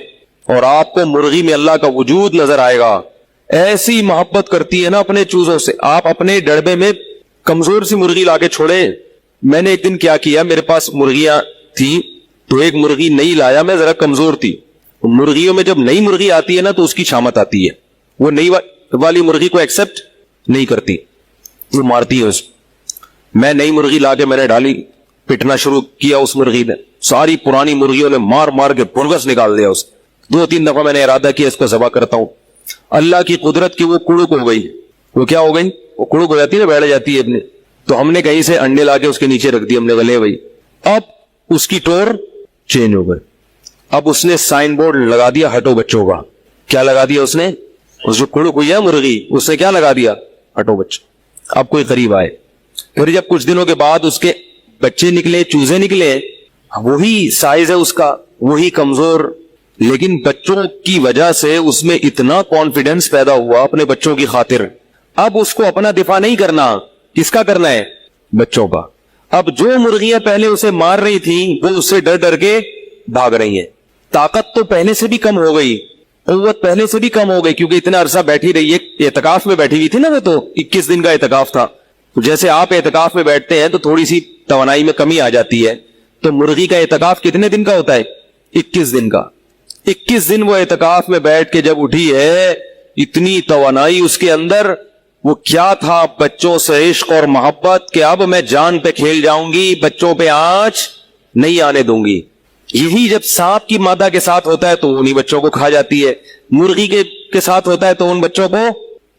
اور آپ کو مرغی میں اللہ کا وجود نظر آئے گا. ایسی محبت کرتی ہے نا اپنے چوزوں سے. آپ اپنے ڈڑبے میں کمزور سی مرغی لا کے چھوڑے. میں نے ایک دن کیا کیا, میرے پاس مرغیاں تھیں, تو ایک مرغی نئی لایا, میں ذرا کمزور تھی. مرغیوں میں جب نئی مرغی آتی ہے نا تو اس کی شامت آتی ہے, وہ نئی والی مرغی کو ایکسپٹ نہیں کرتی, وہ مارتی ہے اس. میں نئی مرغی لا کے میں نے ڈالی, پٹنا شروع کیا اس مرغی نے, ساری پرانی مرغیوں نے مار مار کے پرگس نکال دیا اس. 2-3 دفعہ میں نے ارادہ کیا اس کو ذبح کرتا ہوں. اللہ کی قدرت کی وہ کڑک ہو گئی. وہ کیا ہو گئی؟ وہ کڑک ہو جاتی ہے نا, بیٹھ جاتی ہے اپنے. تو ہم نے کہیں سے انڈے لا کے اس کے نیچے رکھ دی, ہم نے گلے بھائی. اب اس کی ٹور چینج ہو گئی. اب اس نے سائن بورڈ لگا دیا, ہٹو بچوں کا. کیا لگا دیا اس نے؟ اس جو کڑک ہوئی ہے مرغی, اس نے کیا لگا دیا؟ ہٹو بچوں. اب کوئی قریب آئے, پھر جب کچھ دنوں کے بعد اس کے بچے نکلے, چوزے نکلے, وہی سائز ہے اس کا, وہی کمزور, لیکن بچوں کی وجہ سے اس میں اتنا کانفیڈنس پیدا ہوا اپنے بچوں کی خاطر. اب اس کو اپنا دفاع نہیں کرنا, کس کا کرنا ہے؟ بچوں کا. اب جو مرغیاں پہلے اسے مار رہی تھیں وہ اس سے ڈر ڈر کے بھاگ رہی ہیں. طاقت تو پہلے سے بھی کم ہو گئی, قوت پہلے سے بھی کم ہو گئی, کیونکہ اتنا عرصہ بیٹھی رہی ہے. اعتکاف میں بیٹھی ہوئی تھی نا, وہ تو 21 دن کا اعتکاف تھا. تو جیسے آپ اعتکاف میں بیٹھتے ہیں تو تھوڑی سی توانائی میں کمی آ جاتی ہے, تو مرغی کا اعتکاف کتنے دن کا ہوتا ہے؟ 21 دن کا. 21 دن وہ اعتکاف میں بیٹھ کے جب اٹھی ہے, اتنی توانائی اس کے اندر. وہ کیا تھا؟ بچوں سے عشق اور محبت, کہ اب میں جان پہ کھیل جاؤں گی, بچوں پہ آنچ نہیں آنے دوں گی. یہی جب سانپ کی مادہ کے ساتھ ہوتا ہے تو انہی بچوں کو کھا جاتی ہے, مرغی کے ساتھ ہوتا ہے تو ان بچوں کو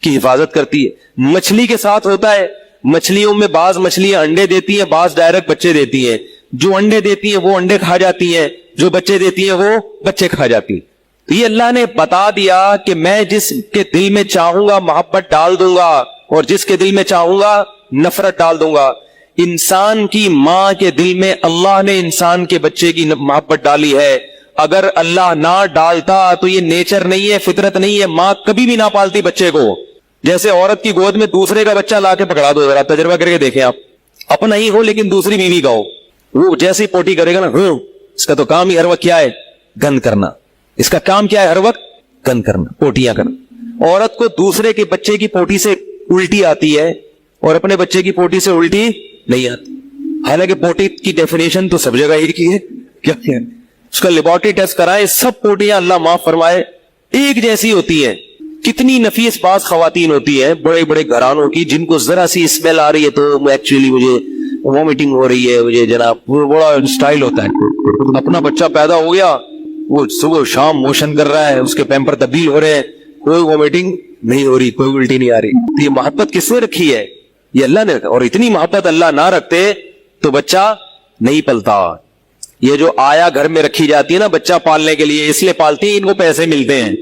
کی حفاظت کرتی ہے. مچھلی کے ساتھ ہوتا ہے, مچھلیوں میں بعض مچھلیاں انڈے دیتی ہیں, بعض ڈائریکٹ بچے دیتی ہیں. جو انڈے دیتی ہیں وہ انڈے کھا جاتی ہیں, جو بچے دیتی ہیں وہ بچے کھا جاتی ہیں. تو یہ اللہ نے بتا دیا کہ میں جس کے دل میں چاہوں گا محبت ڈال دوں گا اور جس کے دل میں چاہوں گا نفرت ڈال دوں گا. انسان کی ماں کے دل میں اللہ نے انسان کے بچے کی محبت ڈالی ہے. اگر اللہ نہ ڈالتا تو یہ نیچر نہیں ہے, فطرت نہیں ہے, ماں کبھی بھی نہ پالتی بچے کو. جیسے عورت کی گود میں دوسرے کا بچہ لا کے پکڑا دو, ذرا تجربہ کر کے دیکھیں آپ, اپنا ہی ہو لیکن دوسری بیوی کا ہو, وہ جیسے پوٹی کرے گا نا, اس کا تو کام ہی ہر وقت کیا ہے, گند کرنا. اس کا کام کیا ہے, ہر وقت گند کرنا, پوٹیاں کرنا. عورت کو دوسرے کے بچے کی پوٹی سے الٹی آتی ہے اور اپنے بچے کی پوٹی سے الٹی نہیں آتی. حالانکہ پوٹی کی ڈیفینیشن تو سب جگہ ایک ہی ہے. کیا اس کا لیبارٹری ٹیسٹ کرائے, سب پوٹیاں اللہ معاف فرمائے ایک جیسی ہوتی ہیں. کتنی نفیس بعض خواتین ہوتی ہیں بڑے بڑے گھرانوں کی, جن کو ذرا سی اسمیل آ رہی ہے تو ایکچولی مجھے وومیٹنگ ہو رہی ہے, مجھے جناب وہ بڑا اسٹائل ہوتا ہے. اپنا بچہ پیدا ہو گیا, وہ صبح شام موشن کر رہا ہے, اس کے پیمپر تبدیل ہو رہے ہیں, کوئی وومیٹنگ نہیں ہو رہی, کوئی الٹی نہیں آ رہی. تو یہ محبت کس نے رکھی ہے, یہ اللہ نے. اور اتنی محبت اللہ نہ رکھتے تو بچہ نہیں پلتا. یہ جو آیا گھر میں رکھی جاتی ہے نا بچہ پالنے کے لیے, اس لیے پالتی ہیں ان کو پیسے ملتے ہیں.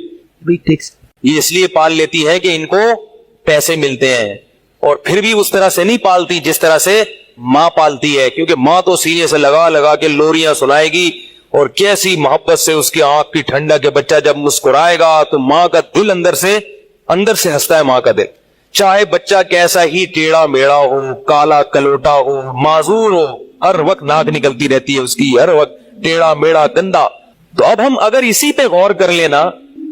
یہ اس لیے پال لیتی ہے کہ ان کو پیسے ملتے ہیں, اور پھر بھی اس طرح سے نہیں پالتی جس طرح سے ماں پالتی ہے. کیونکہ ماں تو سینے سے لگا لگا کے لوریاں سنائے گی, اور کیسی محبت سے اس کی آنکھ کی ٹھنڈا کے بچہ جب مسکرائے گا تو ماں کا دل اندر سے ہنستا ہے. ماں کا دل چاہے بچہ کیسا ہی ٹیڑھا میڑا ہو, کالا کلوٹا ہو, معذور ہو, ہر وقت ناک نکلتی رہتی ہے اس کی, ہر وقت ٹیڑھا میڑا گندا. تو اب ہم اگر اسی پہ غور کر لینا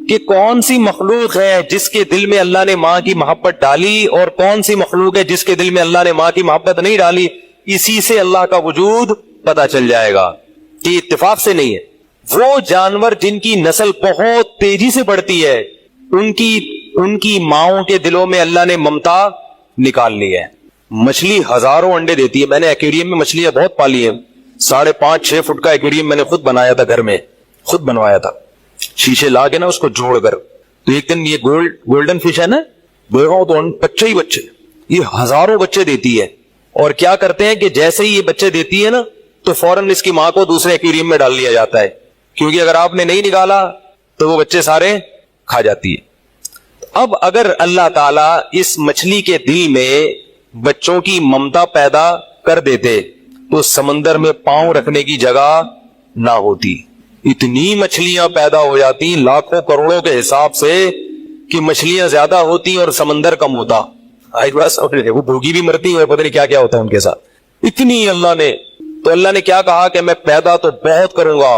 کہ کون سی مخلوق ہے جس کے دل میں اللہ نے ماں کی محبت ڈالی اور کون سی مخلوق ہے جس کے دل میں اللہ نے ماں کی محبت نہیں ڈالی, اسی سے اللہ کا وجود پتا چل جائے گا کہ اتفاق سے نہیں ہے. وہ جانور جن کی نسل بہت تیزی سے بڑھتی ہے, ان کی ماؤں کے دلوں میں اللہ نے ممتا نکال لی ہے. مچھلی ہزاروں انڈے دیتی ہے. میں نے ایکویریم میں مچھلیاں بہت پالی ہیں. 5.5-6 فٹ کا ایکویریم میں نے خود بنایا تھا, گھر میں خود بنوایا تھا, شیشے لا کے نا اس کو جوڑ کر. تو ایک دن یہ گولڈن فش ہے نا, تو بچے ہی بچے, یہ ہزاروں بچے دیتی ہے. اور کیا کرتے ہیں کہ جیسے ہی یہ بچے دیتی ہے نا تو فوراً اس کی ماں کو دوسرے ایکویریم میں ڈال لیا جاتا ہے, کیونکہ اگر آپ نے نہیں نکالا تو وہ بچے سارے کھا جاتی ہے. اب اگر اللہ تعالیٰ اس مچھلی کے دل میں بچوں کی ممتا پیدا کر دیتے تو سمندر میں پاؤں رکھنے کی جگہ نہ ہوتی. اتنی مچھلیاں پیدا ہو جاتی لاکھوں کروڑوں کے حساب سے کہ مچھلیاں زیادہ ہوتی اور سمندر کم ہوتا. وہ بھوگی بھی مرتی ہے, پتہ نہیں کیا کیا ہوتا ہے ان کے ساتھ. اتنی اللہ نے, تو اللہ نے کیا کہا کہ میں پیدا تو بہت کروں گا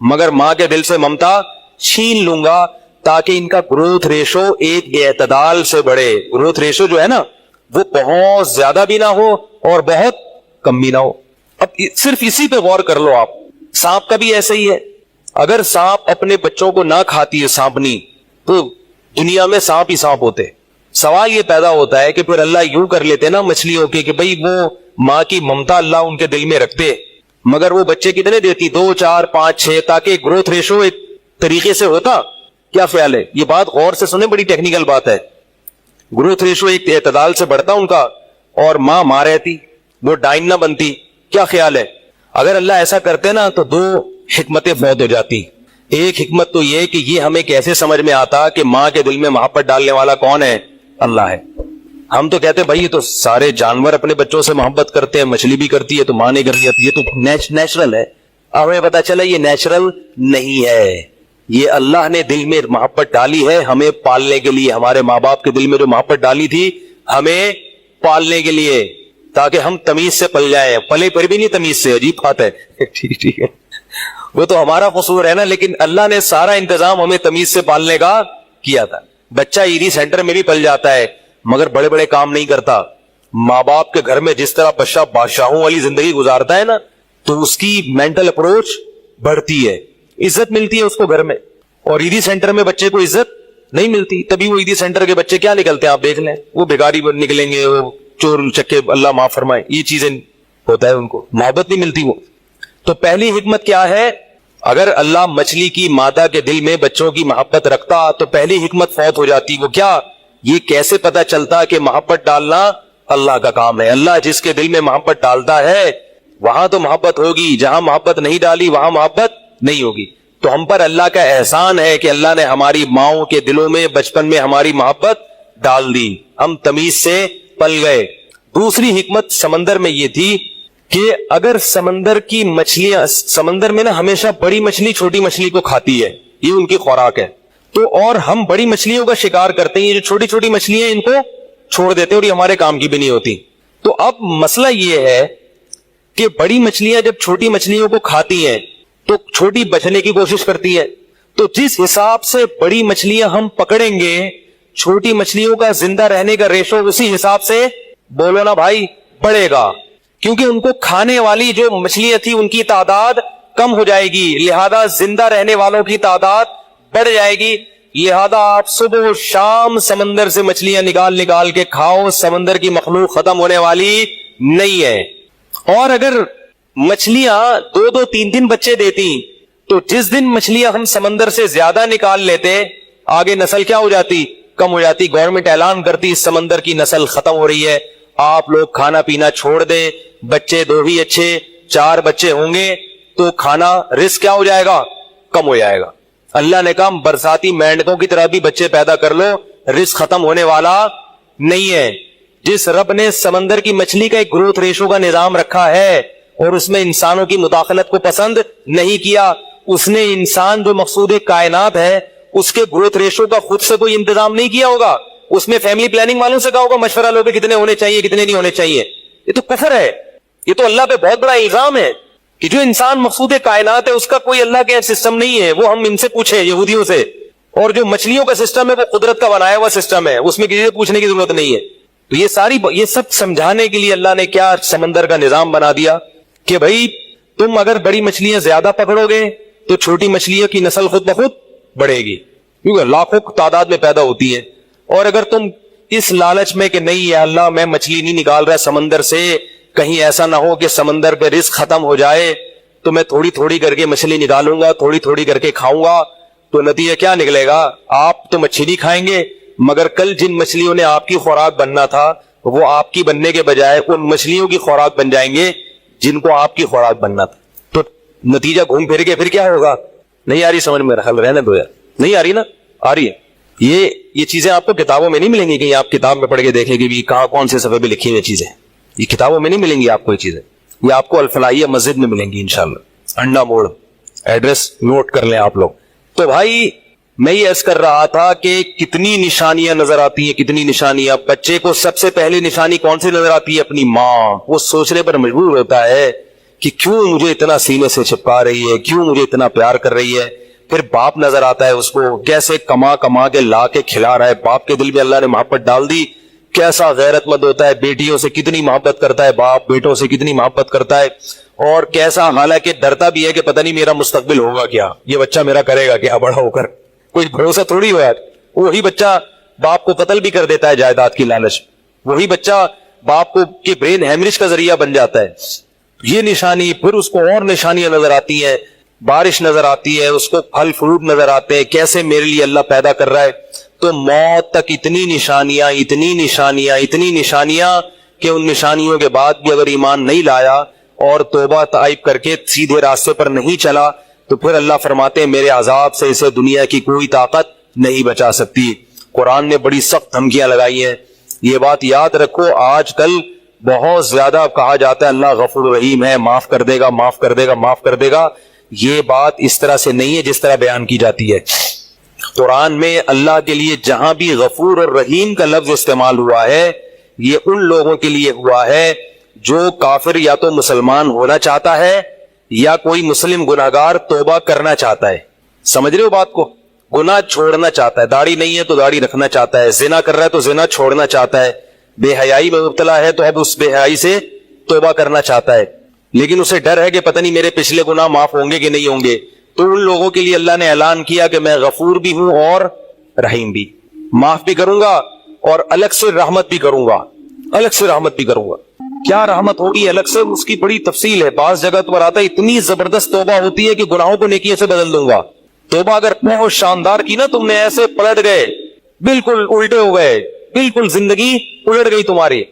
مگر ماں کے دل سے ممتا چھین لوں گا تاکہ ان کا گروتھ ریشو ایک اعتدال سے بڑھے. گروتھ ریشو جو ہے نا وہ بہت زیادہ بھی نہ ہو اور بہت کم بھی نہ ہو. اب صرف اسی پہ غور کر لو آپ. سانپ کا بھی ایسا ہی ہے. اگر سانپ اپنے بچوں کو نہ کھاتی ہے سانپنی, تو دنیا میں سانپ ہی سانپ ہوتے. سوال یہ پیدا ہوتا ہے کہ پھر اللہ یوں کر لیتے نا مچھلیوں کے کہ بھئی وہ ماں کی ممتا اللہ ان کے دل میں رکھتے, مگر وہ بچے کتنے دیتی, 2 4 5 6, تاکہ گروتھ ریشو ایک طریقے سے ہوتا. کیا خیال ہے؟ یہ بات غور سے سنیں, بڑی ٹیکنیکل بات ہے. گروتھ ریشو ایک اعتدال سے بڑھتا ان کا, اور ماں رہتی, وہ ڈائن نہ بنتی. کیا خیال ہے؟ اگر اللہ ایسا کرتے نا تو 2 حکمتیں فوت ہو جاتی. ایک حکمت تو یہ کہ یہ ہمیں کیسے سمجھ میں آتا کہ ماں کے دل میں محبت ڈالنے والا کون ہے, اللہ ہے. ہم تو کہتے ہیں بھائی یہ تو سارے جانور اپنے بچوں سے محبت کرتے ہیں, مچھلی بھی کرتی ہے تو ماں نہیں کرتی, یہ تو نیچرل ہے. ہمیں پتا چلا یہ نیچرل نہیں ہے, یہ اللہ نے دل میں محبت ڈالی ہے ہمیں پالنے کے لیے. ہمارے ماں باپ کے دل میں جو محبت ڈالی تھی ہمیں پالنے کے لیے, تاکہ ہم تمیز سے پل جائیں. پلے پر بھی نہیں تمیز سے, عجیب بات ہے. ٹھیک ہے, وہ تو ہمارا قصور ہے نا, لیکن اللہ نے سارا انتظام ہمیں تمیز سے پالنے کا کیا تھا. بچہ عیدی سینٹر میں بھی پل جاتا ہے مگر بڑے بڑے کام نہیں کرتا. ماں باپ کے گھر میں جس طرح بچہ بادشاہوں والی زندگی گزارتا ہے نا, تو اس کی مینٹل اپروچ بڑھتی ہے, عزت ملتی ہے اس کو گھر میں. اور عیدی سینٹر میں بچے کو عزت نہیں ملتی, تبھی وہ عیدی سینٹر کے بچے کیا نکلتے ہیں آپ دیکھ لیں, وہ بھیکاری نکلیں گے, وہ چور چکے, اللہ معاف فرمائے, یہ چیزیں ہوتا ہے, ان کو محبت نہیں ملتی. وہ تو پہلی حکمت کیا ہے, اگر اللہ مچھلی کی مادہ کے دل میں بچوں کی محبت رکھتا تو پہلی حکمت فوت ہو جاتی. وہ کیا, یہ کیسے پتا چلتا کہ محبت ڈالنا اللہ کا کام ہے. اللہ جس کے دل میں محبت ڈالتا ہے وہاں تو محبت ہوگی, جہاں محبت نہیں ڈالی وہاں محبت نہیں ہوگی. تو ہم پر اللہ کا احسان ہے کہ اللہ نے ہماری ماؤں کے دلوں میں بچپن میں ہماری محبت ڈال دی, ہم تمیز سے پل گئے. دوسری حکمت سمندر میں یہ تھی کہ اگر سمندر کی مچھلیاں, سمندر میں نا ہمیشہ بڑی مچھلی چھوٹی مچھلی کو کھاتی ہے, یہ ان کی خوراک ہے, تو اور ہم بڑی مچھلیوں کا شکار کرتے ہیں, یہ جو چھوٹی چھوٹی مچھلیاں ان کو چھوڑ دیتے ہیں اور یہ ہمارے کام کی بھی نہیں ہوتی. تو اب مسئلہ یہ ہے کہ بڑی مچھلیاں جب چھوٹی مچھلیوں کو کھاتی ہیں تو چھوٹی بچنے کی کوشش کرتی ہے, تو جس حساب سے بڑی مچھلیاں ہم پکڑیں گے چھوٹی مچھلیوں کا زندہ رہنے کا ریشو اسی حساب سے, بولو نا بھائی, بڑھے گا, کیونکہ ان کو کھانے والی جو مچھلیاں تھی ان کی تعداد کم ہو جائے گی, لہذا زندہ رہنے والوں کی تعداد بڑھ جائے گی. لہذا آپ صبح و شام سمندر سے مچھلیاں نکال نکال کے کھاؤ, سمندر کی مخلوق ختم ہونے والی نہیں ہے. اور اگر مچھلیاں 2-3 بچے دیتی تو جس دن مچھلیاں ہم سمندر سے زیادہ نکال لیتے آگے نسل کیا ہو جاتی, کم ہو جاتی. گورنمنٹ اعلان کرتی اس سمندر کی نسل ختم ہو رہی ہے, آپ لوگ کھانا پینا چھوڑ دیں, بچے 2 ہی اچھے, 4 بچے ہوں گے تو کھانا رزق کیا ہو جائے گا, کم ہو جائے گا. اللہ نے کہا برساتی مینڈکوں کی طرح بھی بچے پیدا کر لو, رزق ختم ہونے والا نہیں ہے. جس رب نے سمندر کی مچھلی کا ایک گروتھ ریشو کا نظام رکھا ہے اور اس میں انسانوں کی مداخلت کو پسند نہیں کیا, اس نے انسان جو مقصود کائنات ہے اس کے گروتھ ریشو کا خود سے کوئی انتظام نہیں کیا ہوگا, اس میں فیملی پلاننگ والوں سے کہا ہوگا مشورہ لو کہ کتنے ہونے چاہیے کتنے نہیں ہونے چاہیے. یہ تو کفر ہے, یہ تو اللہ پہ بہت بڑا الزام ہے کہ جو انسان مقصود کائنات ہے اس کا کوئی اللہ کے سسٹم نہیں ہے. وہ ہم ان سے پوچھیں یہودیوں سے, اور جو مچھلیوں کا سسٹم ہے وہ قدرت کا بنایا ہوا سسٹم ہے, اس میں کسی سے پوچھنے کی ضرورت نہیں ہے. تو یہ سب سمجھانے کے لیے اللہ نے کیا سمندر کا نظام بنا دیا کہ بھائی تم اگر بڑی مچھلیاں زیادہ پکڑو گے تو چھوٹی مچھلیوں کی نسل خود بخود بڑھے گی, کیونکہ لاکھوں تعداد میں پیدا ہوتی ہے. اور اگر تم اس لالچ میں کہ نہیں یا اللہ میں مچھلی نہیں نکال رہا سمندر سے, کہیں ایسا نہ ہو کہ سمندر پہ رزق ختم ہو جائے تو میں تھوڑی تھوڑی کر کے مچھلی نکالوں گا, تھوڑی تھوڑی کر کے کھاؤں گا, تو نتیجہ کیا نکلے گا, آپ تو مچھلی کھائیں گے مگر کل جن مچھلیوں نے آپ کی خوراک بننا تھا وہ آپ کی بننے کے بجائے ان مچھلیوں کی خوراک بن جائیں گے جن کو آپ کی خوراک بننا تھا. تو نتیجہ گھوم پھر کے پھر کیا ہوگا. نہیں آ رہی سمجھ میں, رخل رہنے دو یار, نہیں آ رہی نا, آ رہی ہے. یہ چیزیں آپ کو کتابوں میں نہیں ملیں گی, کہیں آپ کتاب میں پڑھ کے دیکھیں گے بھی کہاں کون سے صفحے پہ لکھی ہوئی چیزیں, یہ کتابوں میں نہیں ملیں گی آپ کو. یہ چیزیں یہ آپ کو الفلاحیہ مسجد میں ملیں گی انشاءاللہ, انڈا موڑ, ایڈریس نوٹ کر لیں آپ لوگ. تو بھائی میں یہ عرض کر رہا تھا کہ کتنی نشانیاں نظر آتی ہیں, کتنی نشانیاں. بچے کو سب سے پہلی نشانی کون سی نظر آتی ہے, اپنی ماں. وہ سوچنے پر مجبور ہوتا ہے کہ کیوں مجھے اتنا سینے سے چپکا رہی ہے, کیوں مجھے اتنا پیار کر رہی ہے. پھر باپ نظر آتا ہے اس کو, کیسے کما کما کے لا کے کھلا رہا ہے, باپ کے دل میں اللہ نے محبت ڈال دی, کیسا غیرت مند ہوتا ہے, بیٹیوں سے کتنی محبت کرتا ہے باپ, بیٹوں سے کتنی محبت کرتا ہے, اور کیسا حالانکہ ڈرتا بھی ہے کہ پتہ نہیں میرا مستقبل ہوگا کیا, یہ بچہ میرا کرے گا کیا بڑا ہو کر, کوئی بھروسہ تھوڑی ہوا ہے. وہی بچہ باپ کو قتل بھی کر دیتا ہے جائیداد کی لالچ, وہی بچہ باپ کو کے برین ہیمریج کا ذریعہ بن جاتا ہے. یہ نشانی. پھر اس کو اور نشانیاں نظر آتی ہیں, بارش نظر آتی ہے, اس کو پھل فروٹ نظر آتے ہیں, کیسے میرے لیے اللہ پیدا کر رہا ہے. تو موت تک اتنی نشانیاں, اتنی نشانیاں, اتنی نشانیاں کہ ان نشانیوں کے بعد بھی اگر ایمان نہیں لایا اور توبہ طائب کر کے سیدھے راستے پر نہیں چلا تو پھر اللہ فرماتے ہیں میرے عذاب سے اسے دنیا کی کوئی طاقت نہیں بچا سکتی. قرآن نے بڑی سخت دھمکیاں لگائی ہیں. یہ بات یاد رکھو, آج کل بہت زیادہ کہا جاتا ہے اللہ غفور رحیم ہے, معاف کر دے گا, معاف کر دے گا, معاف کر دے گا. یہ بات اس طرح سے نہیں ہے جس طرح بیان کی جاتی ہے. قرآن میں اللہ کے لیے جہاں بھی غفور اور رحیم کا لفظ استعمال ہوا ہے یہ ان لوگوں کے لیے ہوا ہے جو کافر یا تو مسلمان ہونا چاہتا ہے یا کوئی مسلم گناہگار توبہ کرنا چاہتا ہے. سمجھ رہے ہو بات کو, گناہ چھوڑنا چاہتا ہے, داڑھی نہیں ہے تو داڑھی رکھنا چاہتا ہے, زنا کر رہا ہے تو زنا چھوڑنا چاہتا ہے, بے حیائی میں مبتلا ہے تو اب اس بے حیائی سے توبہ کرنا چاہتا ہے, لیکن اسے ڈر ہے کہ پتہ نہیں میرے پچھلے گناہ معاف ہوں گے کہ نہیں ہوں گے. تو ان لوگوں کے لیے اللہ نے اعلان کیا کہ میں غفور بھی ہوں اور رحیم بھی, معاف بھی کروں گا اور الگ سے رحمت بھی کروں گا, الگ سے رحمت بھی کروں گا. کیا رحمت ہوگی الگ سے, اس کی بڑی تفصیل ہے. بعض جگہ پر آتا ہے اتنی زبردست توبہ ہوتی ہے کہ گناہوں کو نیکیوں سے بدل دوں گا. توبہ اگر بہت شاندار کی نا, تم نے ایسے پلٹ گئے, بالکل الٹے ہو گئے, بالکل زندگی الٹ گئی تمہاری,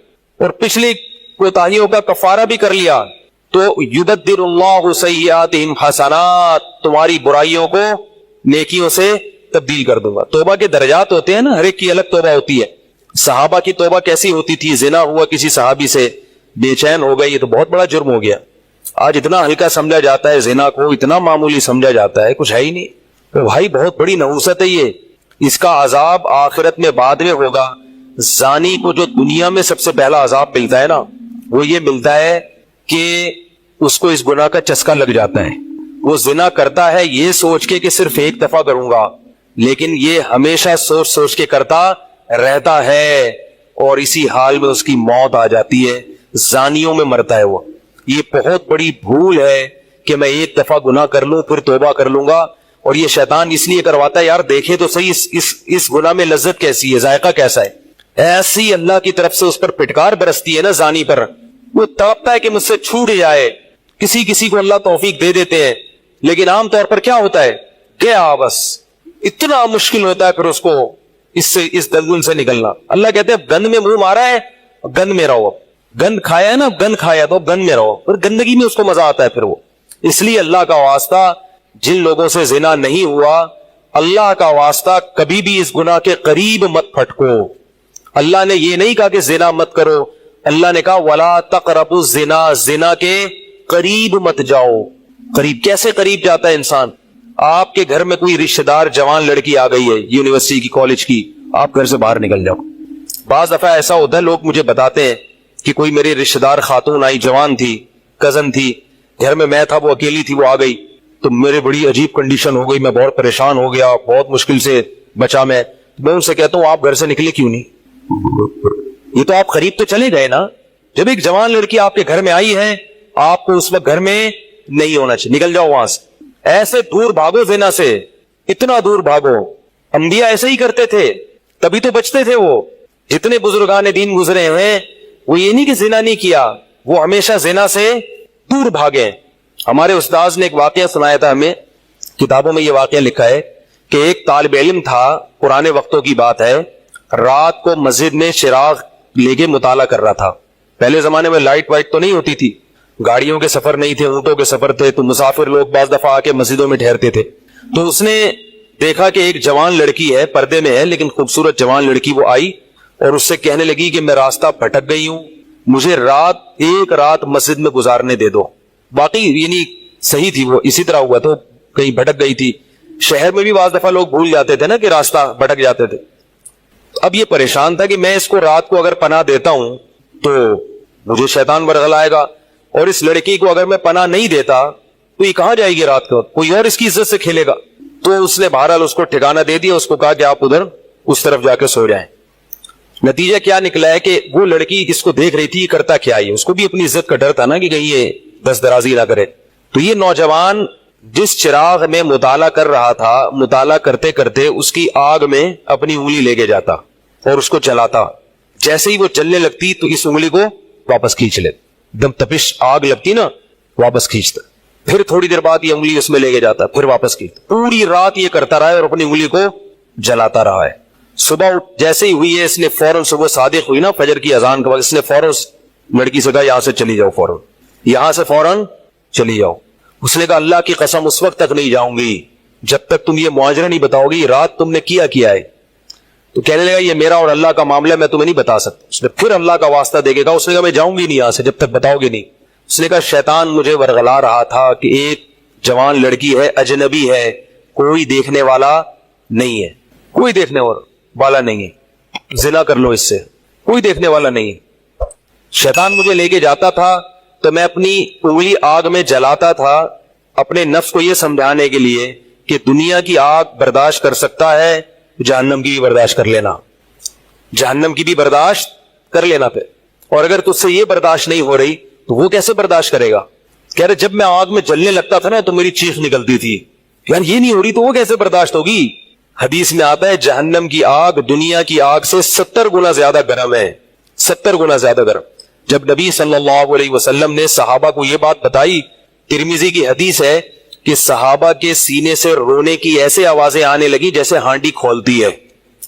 اور پچھلی کوتاہیوں کا کفارہ بھی کر لیا, تو یبدل اللہ سیئاتہم حسنات، تمہاری برائیوں کو نیکیوں سے تبدیل کر دوں گا. توبہ کے درجات ہوتے ہیں نا، ہر ایک کی الگ توبہ ہوتی ہے. صحابہ کی توبہ کیسی ہوتی تھی؟ زنا ہوا کسی صحابی سے، بے چین ہو گئے، یہ تو بہت بڑا جرم ہو گیا. آج اتنا ہلکا سمجھا جاتا ہے زنا کو، اتنا معمولی سمجھا جاتا ہے، کچھ ہے ہی نہیں. بھائی بہت بڑی نحوست ہے یہ، اس کا عذاب آخرت میں بعد میں ہوگا. زانی کو جو دنیا میں سب سے پہلا عذاب ملتا ہے نا، وہ یہ ملتا ہے کہ اس کو اس گناہ کا چسکا لگ جاتا ہے. وہ زنا کرتا ہے یہ سوچ کے کہ صرف ایک دفعہ کروں گا، لیکن یہ ہمیشہ سوچ سوچ کے کرتا رہتا ہے، اور اسی حال میں اس کی موت آ جاتی ہے. زانیوں میں مرتا ہے وہ. یہ بہت بڑی بھول ہے کہ میں ایک دفعہ گناہ کر لوں پھر توبہ کر لوں گا. اور یہ شیطان اس لیے کرواتا ہے، یار دیکھے تو صحیح اس گناہ میں لذت کیسی ہے، ذائقہ کیسا ہے. ایسی اللہ کی طرف سے اس پر پٹکار برستی ہے نا زانی پر، وہ تڑپتا ہے کہ مجھ سے چھوٹ جائے. کسی کو اللہ توفیق دے دیتے ہیں، لیکن عام طور پر کیا ہوتا ہے، گیا بس. اتنا مشکل ہوتا ہے پھر اس کو اس دلدل سے نکلنا. اللہ کہتے ہیں گند میں منہ مارا ہے، گند میں رہو. گند کھایا ہے نا، گند کھایا تو گند میں رہو. پھر گندگی میں اس کو مزہ آتا ہے پھر وہ. اس لیے اللہ کا واسطہ، جن لوگوں سے زنا نہیں ہوا، اللہ کا واسطہ کبھی بھی اس گناہ کے قریب مت پھٹکو. اللہ نے یہ نہیں کہا کہ زنا مت کرو، اللہ نے کہا ولا تقربوا الزنا، زنا کے قریب مت جاؤ. قریب کیسے قریب جاتا ہے انسان؟ آپ کے گھر میں کوئی رشتہ دار جوان لڑکی آ گئی ہے یونیورسٹی کی، کالج کی، آپ گھر سے باہر نکل جاؤ. بعض دفعہ ایسا ہوتا ہے، لوگ مجھے بتاتے ہیں کہ کوئی میرے رشتہ دار خاتون آئی، جوان تھی، کزن تھی، گھر میں میں تھا، وہ اکیلی تھی، وہ آ گئی تو میرے بڑی عجیب کنڈیشن ہو گئی، میں بہت پریشان ہو گیا، بہت مشکل سے بچا. میں ان سے کہتا ہوں آپ گھر سے نکلے کیوں نہیں؟ یہ تو آپ قریب تو چلے گئے نا. جب ایک جوان لڑکی آپ کے گھر میں آئی ہے، آپ کو اس وقت گھر میں نہیں ہونا چاہیے، نکل جاؤ وہاں سے. ایسے دور بھاگو زنا سے، اتنا دور بھاگو. انبیاء ایسے ہی کرتے تھے، تبھی تو بچتے تھے. وہ جتنے بزرگان دین گزرے ہیں، وہ یہ نہیں کہ زنا نہیں کیا، وہ ہمیشہ زنا سے دور بھاگے. ہمارے استاذ نے ایک واقعہ سنایا تھا ہمیں، کتابوں میں یہ واقعہ لکھا ہے کہ ایک طالب علم تھا، پرانے وقتوں کی بات ہے، رات کو مسجد میں چراغ لے کے مطالعہ کر رہا تھا. پہلے زمانے میں لائٹ وائٹ تو نہیں ہوتی تھی، گاڑیوں کے سفر نہیں تھے، اونٹوں کے سفر تھے، تو مسافر لوگ بعض دفعہ آ کے مسجدوں میں ٹھہرتے تھے. تو اس نے دیکھا کہ ایک جوان لڑکی ہے، پردے میں ہے لیکن خوبصورت جوان لڑکی. وہ آئی اور اس سے کہنے لگی کہ میں راستہ بھٹک گئی ہوں، مجھے ایک رات مسجد میں گزارنے دے دو. باقی یعنی صحیح تھی، وہ اسی طرح ہوا تو کہیں بھٹک گئی تھی. شہر میں بھی بعض دفعہ لوگ بھول جاتے تھے نا کہ راستہ بھٹک جاتے تھے. اب یہ پریشان تھا کہ میں اس کو رات کو اگر پناہ دیتا ہوں تو مجھے شیطان ورغلائے گا، اور اس لڑکی کو اگر میں پناہ نہیں دیتا تو یہ کہاں جائے گی رات کو، کوئی اور اس کی عزت سے کھیلے گا. تو اس نے بہرحال اس کو ٹھکانہ دے دیا، اس کو کہا کہ آپ ادھر اس طرف جا کے سو جائیں. نتیجہ کیا نکلا ہے کہ وہ لڑکی اس کو دیکھ رہی تھی، یہ کرتا کیا ہے، اس کو بھی اپنی عزت کا ڈر تھا نا کہ کہیں یہ دست درازی نہ کرے. تو یہ نوجوان جس چراغ میں مطالعہ کر رہا تھا، مطالعہ کرتے کرتے اس کی آگ میں اپنی انگلی لے کے جاتا اور اس کو جلاتا. جیسے ہی وہ جلنے لگتی تو اس انگلی کو واپس کھینچ لے، دم تپش آگ لگتی نا، واپس کھینچتا. پھر تھوڑی دیر بعد یہ انگلی اس میں لے کے جاتا، پھر واپس کھینچتا. پوری رات یہ کرتا رہا ہے اور اپنی انگلی کو جلاتا رہا ہے. صبح جیسے ہی ہوئی ہے، اس نے فوراً، صبح صادق ہوئی نا فجر کی اذان کے بعد، اس نے فوراً لڑکی سے کہا یہاں سے چلی جاؤ، فوراً یہاں سے فوراً چلی جاؤ. اس نے کہا اللہ کی قسم اس وقت تک نہیں جاؤں گی جب تک تم یہ معاجرہ نہیں بتاؤ گی، رات تم نے کیا ہے. تو کہنے لگا یہ میرا اور اللہ کا معاملہ، میں تمہیں نہیں بتا سکتا. اس نے پھر اللہ کا واسطہ دے کے کہا، اس نے کہا میں جاؤں گی نہیں یہاں سے جب تک بتاؤ گے نہیں. اس نے کہا شیطان مجھے ورغلا رہا تھا کہ ایک جوان لڑکی ہے، اجنبی ہے، کوئی دیکھنے والا نہیں ہے، کوئی دیکھنے والا نہیں ہے، زنا کر لو اس سے، کوئی دیکھنے والا نہیں ہے. شیطان مجھے لے کے جاتا تھا تو میں اپنی انگلی آگ میں جلاتا تھا، اپنے نفس کو یہ سمجھانے کے لیے کہ دنیا کی آگ برداشت کر سکتا ہے، جہنم کی بھی برداشت کر لینا، جہنم کی بھی برداشت کر لینا. پھر اور اگر تجھ سے یہ برداشت نہیں ہو رہی تو وہ کیسے برداشت کرے گا؟ کہہ رہے جب میں آگ میں جلنے لگتا تھا نا تو میری چیخ نکلتی تھی. یار یہ نہیں ہو رہی تو وہ کیسے برداشت ہوگی؟ حدیث میں آتا ہے جہنم کی آگ دنیا کی آگ سے 70 گنا زیادہ گرم ہے، 70 گنا زیادہ گرم. جب نبی صلی اللہ علیہ وسلم نے صحابہ کو یہ بات بتائی، ترمذی کی حدیث ہے کہ صحابہ کے سینے سے رونے کی ایسے آوازیں آنے لگی جیسے ہانڈی کھولتی ہے،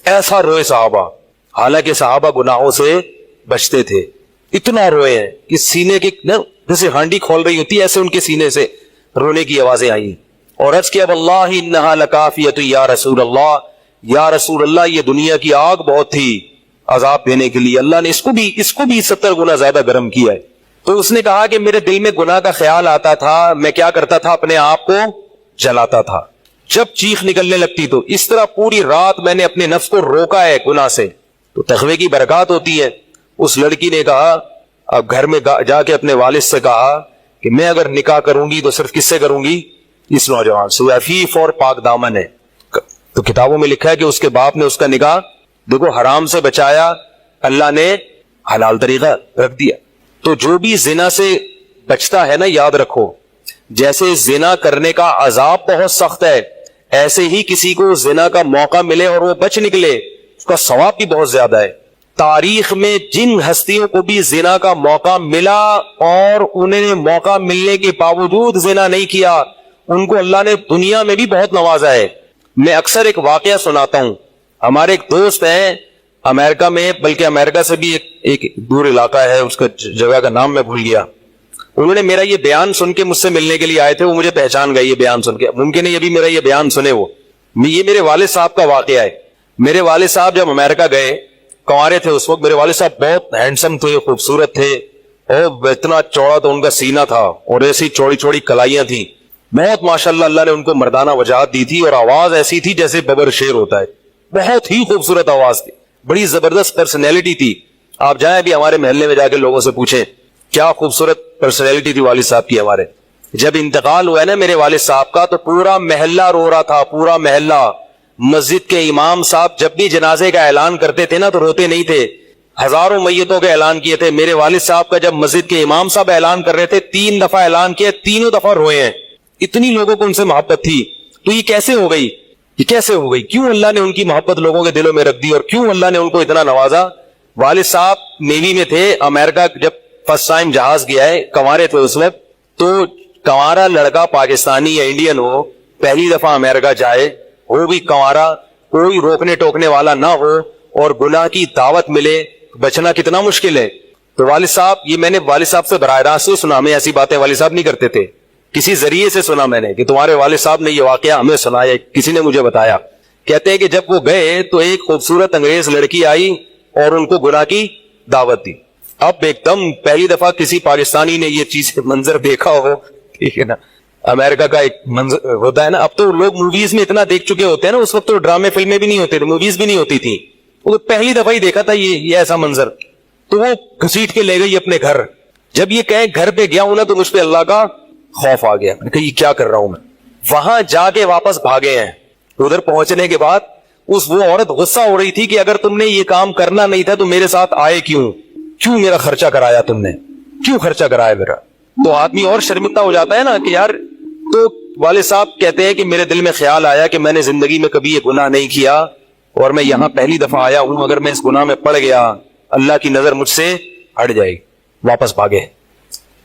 ایسا روئے صحابہ. حالانکہ صحابہ گناہوں سے بچتے تھے. اتنا روئے ہیں کہ سینے کے جیسے ہانڈی کھول رہی ہوتی ہے ایسے ان کے سینے سے رونے کی آوازیں آئی اور عرض کیا واللہ انہا لکافیۃ یا رسول اللہ، یا رسول اللہ یہ دنیا کی آگ بہت تھی عذاب دینے کے لیے، اللہ نے اس کو بھی 70 گنا زیادہ گرم کیا ہے۔ تو اس نے کہا کہ میرے دل میں گناہ کا خیال آتا تھا، میں کیا کرتا تھا، اپنے آپ کو جلاتا تھا جب چیخ نکلنے لگتی، تو اس طرح پوری رات میں نے اپنے نفس کو روکا ہے گناہ سے۔ تو تقوی کی برکات ہوتی ہے۔ اس لڑکی نے کہا، اب گھر میں جا کے اپنے والد سے کہا کہ میں اگر نکاح کروں گی تو صرف کس سے کروں گی، اس نوجوان سے، عفیف اور پاک دامن ہے۔ تو کتابوں میں لکھا ہے کہ اس کے باپ نے اس کا نکاح دیکھو حرام سے بچایا، اللہ نے حلال طریقہ رکھ دیا۔ تو جو بھی زنا سے بچتا ہے نا، یاد رکھو جیسے زنا کرنے کا عذاب بہت سخت ہے، ایسے ہی کسی کو زنا کا موقع ملے اور وہ بچ نکلے، اس کا ثواب بھی بہت زیادہ ہے۔ تاریخ میں جن ہستیوں کو بھی زنا کا موقع ملا اور انہیں موقع ملنے کے باوجود زنا نہیں کیا، ان کو اللہ نے دنیا میں بھی بہت نوازا ہے۔ میں اکثر ایک واقعہ سناتا ہوں، ہمارے ایک دوست ہیں امریکہ میں، بلکہ امریکہ سے بھی ایک دور علاقہ ہے، اس کا جگہ کا نام میں بھول گیا، انہوں نے میرا یہ بیان سن کے مجھ سے ملنے کے لیے آئے تھے، وہ مجھے پہچان گئے یہ بیان سن کے، ممکن ہے یہ بھی میرا یہ بیان سنے وہ، یہ میرے والد صاحب کا واقعہ ہے۔ میرے والد صاحب جب امریکہ گئے، کنوارے تھے اس وقت، میرے والد صاحب بہت ہینڈسم تھے، خوبصورت تھے، اور اتنا چوڑا تو ان کا سینہ تھا اور ایسی چوڑی چوڑی کلائیاں تھیں، بہت ماشاءاللہ اللہ نے ان کو مردانہ وجاہت دی تھی، اور آواز ایسی تھی جیسے ببر شیر ہوتا ہے، بہت ہی خوبصورت آواز تھی، بڑی زبردست پرسنالٹی تھی۔ آپ جائیں ابھی ہمارے محلے میں جا کے لوگوں سے پوچھیں کیا خوبصورت پرسنالٹی تھی والد صاحب کی ہمارے۔ جب انتقال ہوا ہے نا میرے والد صاحب کا، تو پورا محلہ رو رہا تھا، پورا محلہ۔ مسجد کے امام صاحب جب بھی جنازے کا اعلان کرتے تھے نا تو روتے نہیں تھے، ہزاروں میتوں کا اعلان کیے تھے، میرے والد صاحب کا جب مسجد کے امام صاحب اعلان کر رہے تھے 3 دفعہ اعلان کیا، تینوں دفعہ روئے ہیں، اتنی لوگوں کو ان سے محبت تھی۔ تو یہ کیسے ہو گئی، یہ کیسے ہو گئی، کیوں اللہ نے ان کی محبت لوگوں کے دلوں میں رکھ دی، اور کیوں اللہ نے ان کو اتنا نوازا۔ والد صاحب نیوی میں تھے، امریکہ جب فرسٹ ٹائم جہاز گیا ہے، کنوارے تھے اس وقت، تو کنوارا لڑکا پاکستانی یا انڈین ہو، پہلی دفعہ امریکہ جائے، وہ بھی کنوارا، کوئی روکنے ٹوکنے والا نہ ہو اور گناہ کی دعوت ملے، بچنا کتنا مشکل ہے۔ تو والد صاحب، یہ میں نے والد صاحب سے براہ راست سنا، میں ایسی باتیں والد صاحب نہیں کرتے تھے، کسی ذریعے سے سنا میں نے کہ تمہارے والد صاحب نے یہ واقعہ ہمیں سنایا، کسی نے مجھے بتایا۔ کہتے ہیں کہ جب وہ گئے تو ایک خوبصورت انگریز لڑکی آئی اور ان کو گناہ کی دعوت دی۔ اب ایک دم پہلی دفعہ کسی پاکستانی نے یہ چیز منظر دیکھا ہو، ٹھیک ہے نا، امریکہ کا ایک منظر ہوتا ہے نا، اب تو لوگ موویز میں اتنا دیکھ چکے ہوتے ہیں نا، اس وقت تو ڈرامے فلمیں بھی نہیں ہوتے تھے، موویز بھی نہیں ہوتی تھی، وہ پہلی دفعہ ہی دیکھا تھا یہ ایسا منظر، تو وہ گھسیٹ کے لے گئی اپنے گھر۔ جب یہ کہیں گھر پہ گیا ہوں نا تو مجھ پہ اللہ کا خوف آ گیا، میں نے کہا یہ کیا کر رہا ہوں میں، وہاں جا کے واپس بھاگے ہیں۔ ادھر پہنچنے کے بعد وہ عورت غصہ ہو رہی تھی کہ اگر تم نے یہ کام کرنا نہیں تھا تو میرے ساتھ آئے کیوں میرا خرچہ کرایا تم نے، کیوں خرچہ کرایا میرا۔ تو آدمی اور شرمندہ ہو جاتا ہے نا کہ یار۔ تو والد صاحب کہتے ہیں کہ میرے دل میں خیال آیا کہ میں نے زندگی میں کبھی یہ گناہ نہیں کیا اور میں یہاں پہلی دفعہ آیا ہوں، اگر میں اس گناہ میں پڑ گیا اللہ کی نظر مجھ سے ہٹ جائے گی۔ واپس بھاگے۔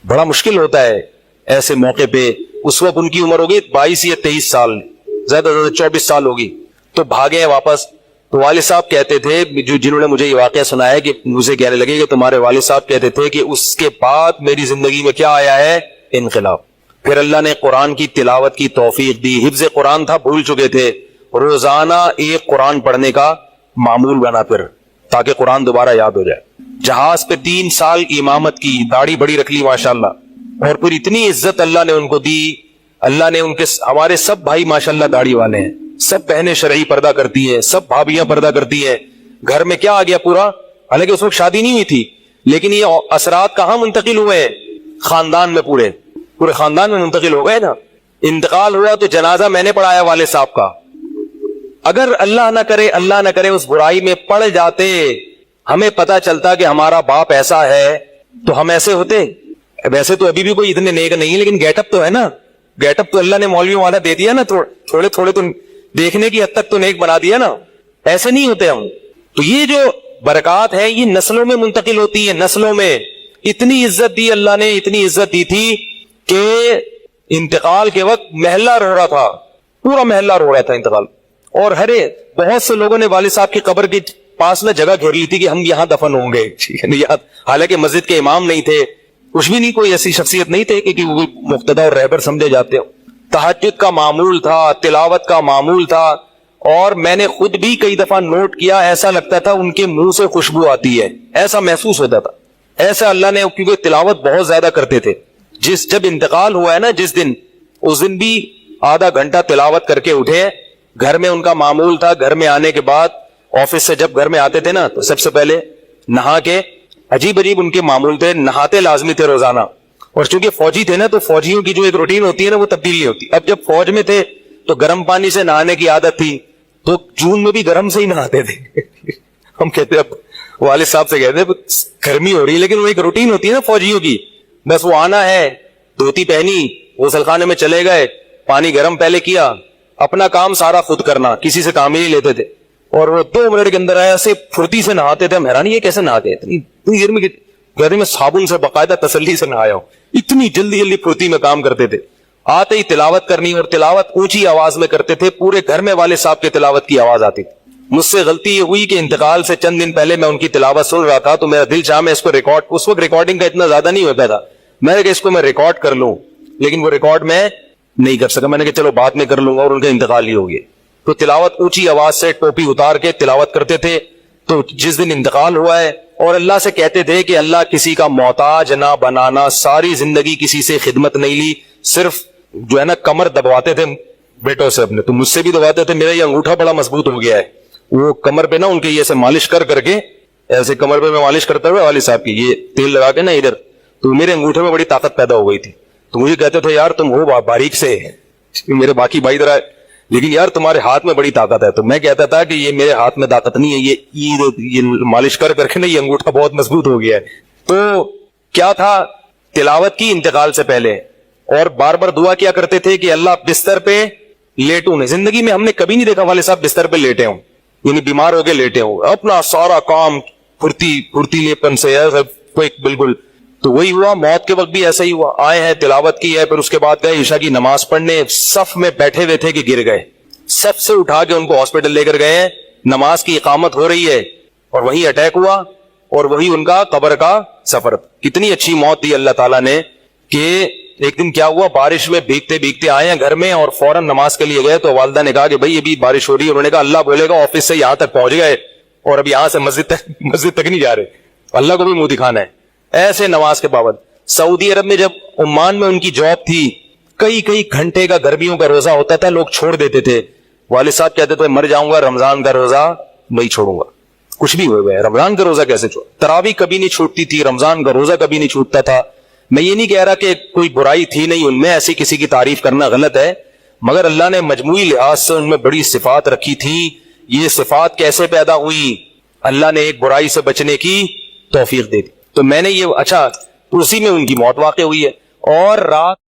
بڑا مشکل ہوتا ہے ایسے موقع پہ۔ اس وقت ان کی عمر ہوگی 22 یا 23 سال، زیادہ 24 سال ہوگی، تو بھاگے ہیں واپس۔ تو والد صاحب کہتے تھے، جنہوں نے مجھے یہ واقعہ سنایا، کہ مجھے کہنے لگے کہ تمہارے والد صاحب کہتے تھے کہ اس کے بعد میری زندگی میں کیا آیا ہے، انقلاب۔ پھر اللہ نے قرآن کی تلاوت کی توفیق دی، حفظ قرآن تھا، بھول چکے تھے، روزانہ ایک قرآن پڑھنے کا معمول بنا پھر، تاکہ قرآن دوبارہ یاد ہو جائے۔ جہاز پہ 3 سال امامت کی، داڑھی بڑی رکھ لی ماشاءاللہ، اور پھر اتنی عزت اللہ نے ان کو دی۔ اللہ نے ان کے، ہمارے سب بھائی ماشاءاللہ داڑھی والے ہیں، سب بہنیں شرعی پردہ کرتی ہیں، سب بھابیاں پردہ کرتی ہیں۔ گھر میں کیا آ گیا پورا، حالانکہ اس وقت شادی نہیں ہوئی تھی، لیکن یہ اثرات کہاں منتقل ہوئے ہیں، خاندان میں، پورے خاندان میں منتقل ہو گئے نا۔ انتقال ہوا تو جنازہ میں نے پڑھایا والد صاحب کا۔ اگر اللہ نہ کرے اس برائی میں پڑ جاتے، ہمیں پتا چلتا کہ ہمارا باپ ایسا ہے، تو ہم ایسے ہوتے۔ ویسے تو ابھی بھی کوئی اتنے نیک نہیں ہے، لیکن گیٹ اپ تو ہے نا، گیٹ اپ تو اللہ نے مولویوں والا دے دیا نا، تھوڑے تھوڑے تو دیکھنے کی حد تک تو نیک بنا دیا نا، ایسے نہیں ہوتے ہم۔ تو یہ جو برکات ہے یہ نسلوں میں منتقل ہوتی ہے، نسلوں میں۔ اتنی عزت دی اللہ نے، اتنی عزت دی تھی کہ انتقال کے وقت محلہ رو رہا تھا، پورا محلہ رو رہا تھا انتقال، اور بہت سے لوگوں نے والد صاحب کی قبر کی پاس نہ جگہ گھیر لی تھی کہ ہم یہاں دفن ہوں گے، حالانکہ مسجد کے امام نہیں تھے، کچھ بھی نہیں، کوئی ایسی شخصیت نہیں تھے کہ وہ مقتدی اور رہبر سمجھے جاتے ہو. تہجد کا معمول تھا، تلاوت کا معمول تھا، اور میں نے خود بھی کئی دفعہ نوٹ کیا، ایسا لگتا تھا ان کے منہ سے خوشبو آتی ہے، ایسا محسوس ہوتا تھا. ایسا اللہ نے، کیونکہ تلاوت بہت زیادہ کرتے تھے. جب انتقال ہوا ہے نا جس دن، اس دن بھی آدھا گھنٹہ تلاوت کر کے اٹھے. گھر میں ان کا معمول تھا، گھر میں آنے کے بعد آفس سے جب گھر میں آتے تھے نا تو سب سے پہلے نہا کے، عجیب عجیب ان کے معمول تھے، نہاتے لازمی تھے روزانہ. اور چونکہ فوجی تھے نا تو فوجیوں کی جو ایک روٹین ہوتی ہے نا وہ تبدیل نہیں ہوتی. اب جب فوج میں تھے تو گرم پانی سے نہانے کی عادت تھی، تو جون میں بھی گرم سے ہی نہاتے تھے. ہم کہتے اب والد صاحب سے کہتے گرمی ہو رہی ہے، لیکن وہ ایک روٹین ہوتی ہے نا فوجیوں کی، بس وہ آنا ہے، دھوتی پہنی، غسل خانے میں چلے گئے، پانی گرم پہلے کیا، اپنا کام سارا خود کرنا، کسی سے کام ہی نہیں لیتے تھے. اور وہ 2 منٹ کے اندر ایسے پھرتی سے نہاتے تھے. ہم حیران یہ کیسے نہاتے ہیں اتنی دیر میں، گھر میں صابن سے باقاعدہ تسلی سے نہایا ہوں، اتنی جلدی جلدی پھرتی میں کام کرتے تھے. آتے ہی تلاوت کرنی، اور تلاوت اونچی آواز میں کرتے تھے، پورے گھر میں والد صاحب کے تلاوت کی آواز آتی تھی. مجھ سے غلطی یہ ہوئی کہ انتقال سے چند دن پہلے میں ان کی تلاوت سن رہا تھا تو میرا دل چاہا میں اس کو ریکارڈ، اس وقت ریکارڈنگ کا اتنا زیادہ نہیں ہوتا تھا، میں نے کہا اس کو میں ریکارڈ کر لوں، لیکن وہ ریکارڈ میں نہیں کر سکا. میں نے کہا چلو بعد میں کر لوں گا، اور ان کا انتقال ہی ہو گیا. تو تلاوت اونچی آواز سے ٹوپی اتار کے تلاوت کرتے تھے. تو جس دن انتقال ہوا ہے، اور اللہ سے کہتے تھے کہ اللہ کسی کا محتاج نہ بنانا، ساری زندگی کسی سے خدمت نہیں لی، صرف جو ہے نا کمر دبواتے تھے بیٹوں سے اپنے، تو مجھ سے بھی دبواتے تھے. میرا یہ انگوٹھا بڑا مضبوط ہو گیا ہے، وہ کمر پہ نا ان کے یہ ایسے مالش کر کے، ایسے کمر پہ میں مالش کرتا ہوا والد صاحب کی یہ تیل لگا کے نا ادھر، تو میرے انگوٹھے میں بڑی طاقت پیدا ہو گئی تھی. تو مجھے کہتے تھے یار تم ہو باریک سے، میرے باقی بھائی ذرا، لیکن یار تمہارے ہاتھ میں بڑی طاقت ہے. تو میں کہتا تھا کہ یہ میرے ہاتھ میں طاقت نہیں ہے، یہ مالش کر کے نا یہ انگوٹھا بہت مضبوط ہو گیا ہے. تو کیا تھا، تلاوت کی انتقال سے پہلے، اور بار بار دعا کیا کرتے تھے کہ اللہ بستر پہ لیٹوں نہیں. زندگی میں ہم نے کبھی نہیں دیکھا والد صاحب بستر پہ لیٹے ہوں، یعنی بیمار ہو کے لیٹے ہوں، اپنا سارا کام پھرتیلے پن سے ہے بالکل. تو وہی ہوا، موت کے وقت بھی ایسا ہی ہوا. آئے ہیں، تلاوت کی ہے، پھر اس کے بعد گئے عشاء کی نماز پڑھنے، صف میں بیٹھے ہوئے تھے کہ گر گئے. صف سے اٹھا کے ان کو ہاسپٹل لے کر گئے ہیں، نماز کی اقامت ہو رہی ہے، اور وہی اٹیک ہوا، اور وہی ان کا قبر کا سفر. کتنی اچھی موت دی اللہ تعالیٰ نے کہ ایک دن کیا ہوا، بارش میں بھیگتے بھیگتے آئے ہیں گھر میں، اور فوراً نماز کے لیے گئے. تو والدہ نے کہا کہ بھائی ابھی بارش ہو رہی ہے. انہوں نے کہا اللہ بولے گا آفس سے یہاں تک پہنچ گئے، اور اب یہاں سے مسجد تک نہیں جا رہے، اللہ کو بھی منہ دکھانا ہے. ایسے نماز کے پابند. سعودی عرب میں جب عمان میں ان کی جاب تھی، کئی گھنٹے کا گرمیوں کا روزہ ہوتا تھا، لوگ چھوڑ دیتے تھے. والد صاحب کہتے تھے مر جاؤں گا رمضان کا روزہ نہیں چھوڑوں گا. کچھ بھی ہوئے رمضان کا روزہ کیسے چھوڑ، تراویح کبھی نہیں چھوٹتی تھی، رمضان کا روزہ کبھی نہیں چھوٹتا تھا. میں یہ نہیں کہہ رہا کہ کوئی برائی تھی نہیں ان میں، ایسی کسی کی تعریف کرنا غلط ہے، مگر اللہ نے مجموعی لحاظ سے ان میں بڑی صفات رکھی تھی. یہ صفات کیسے پیدا ہوئی؟ اللہ نے ایک برائی سے بچنے کی توفیق دے دی. تو میں نے یہ اچھا، اسی میں ان کی موت واقع ہوئی ہے. اور رات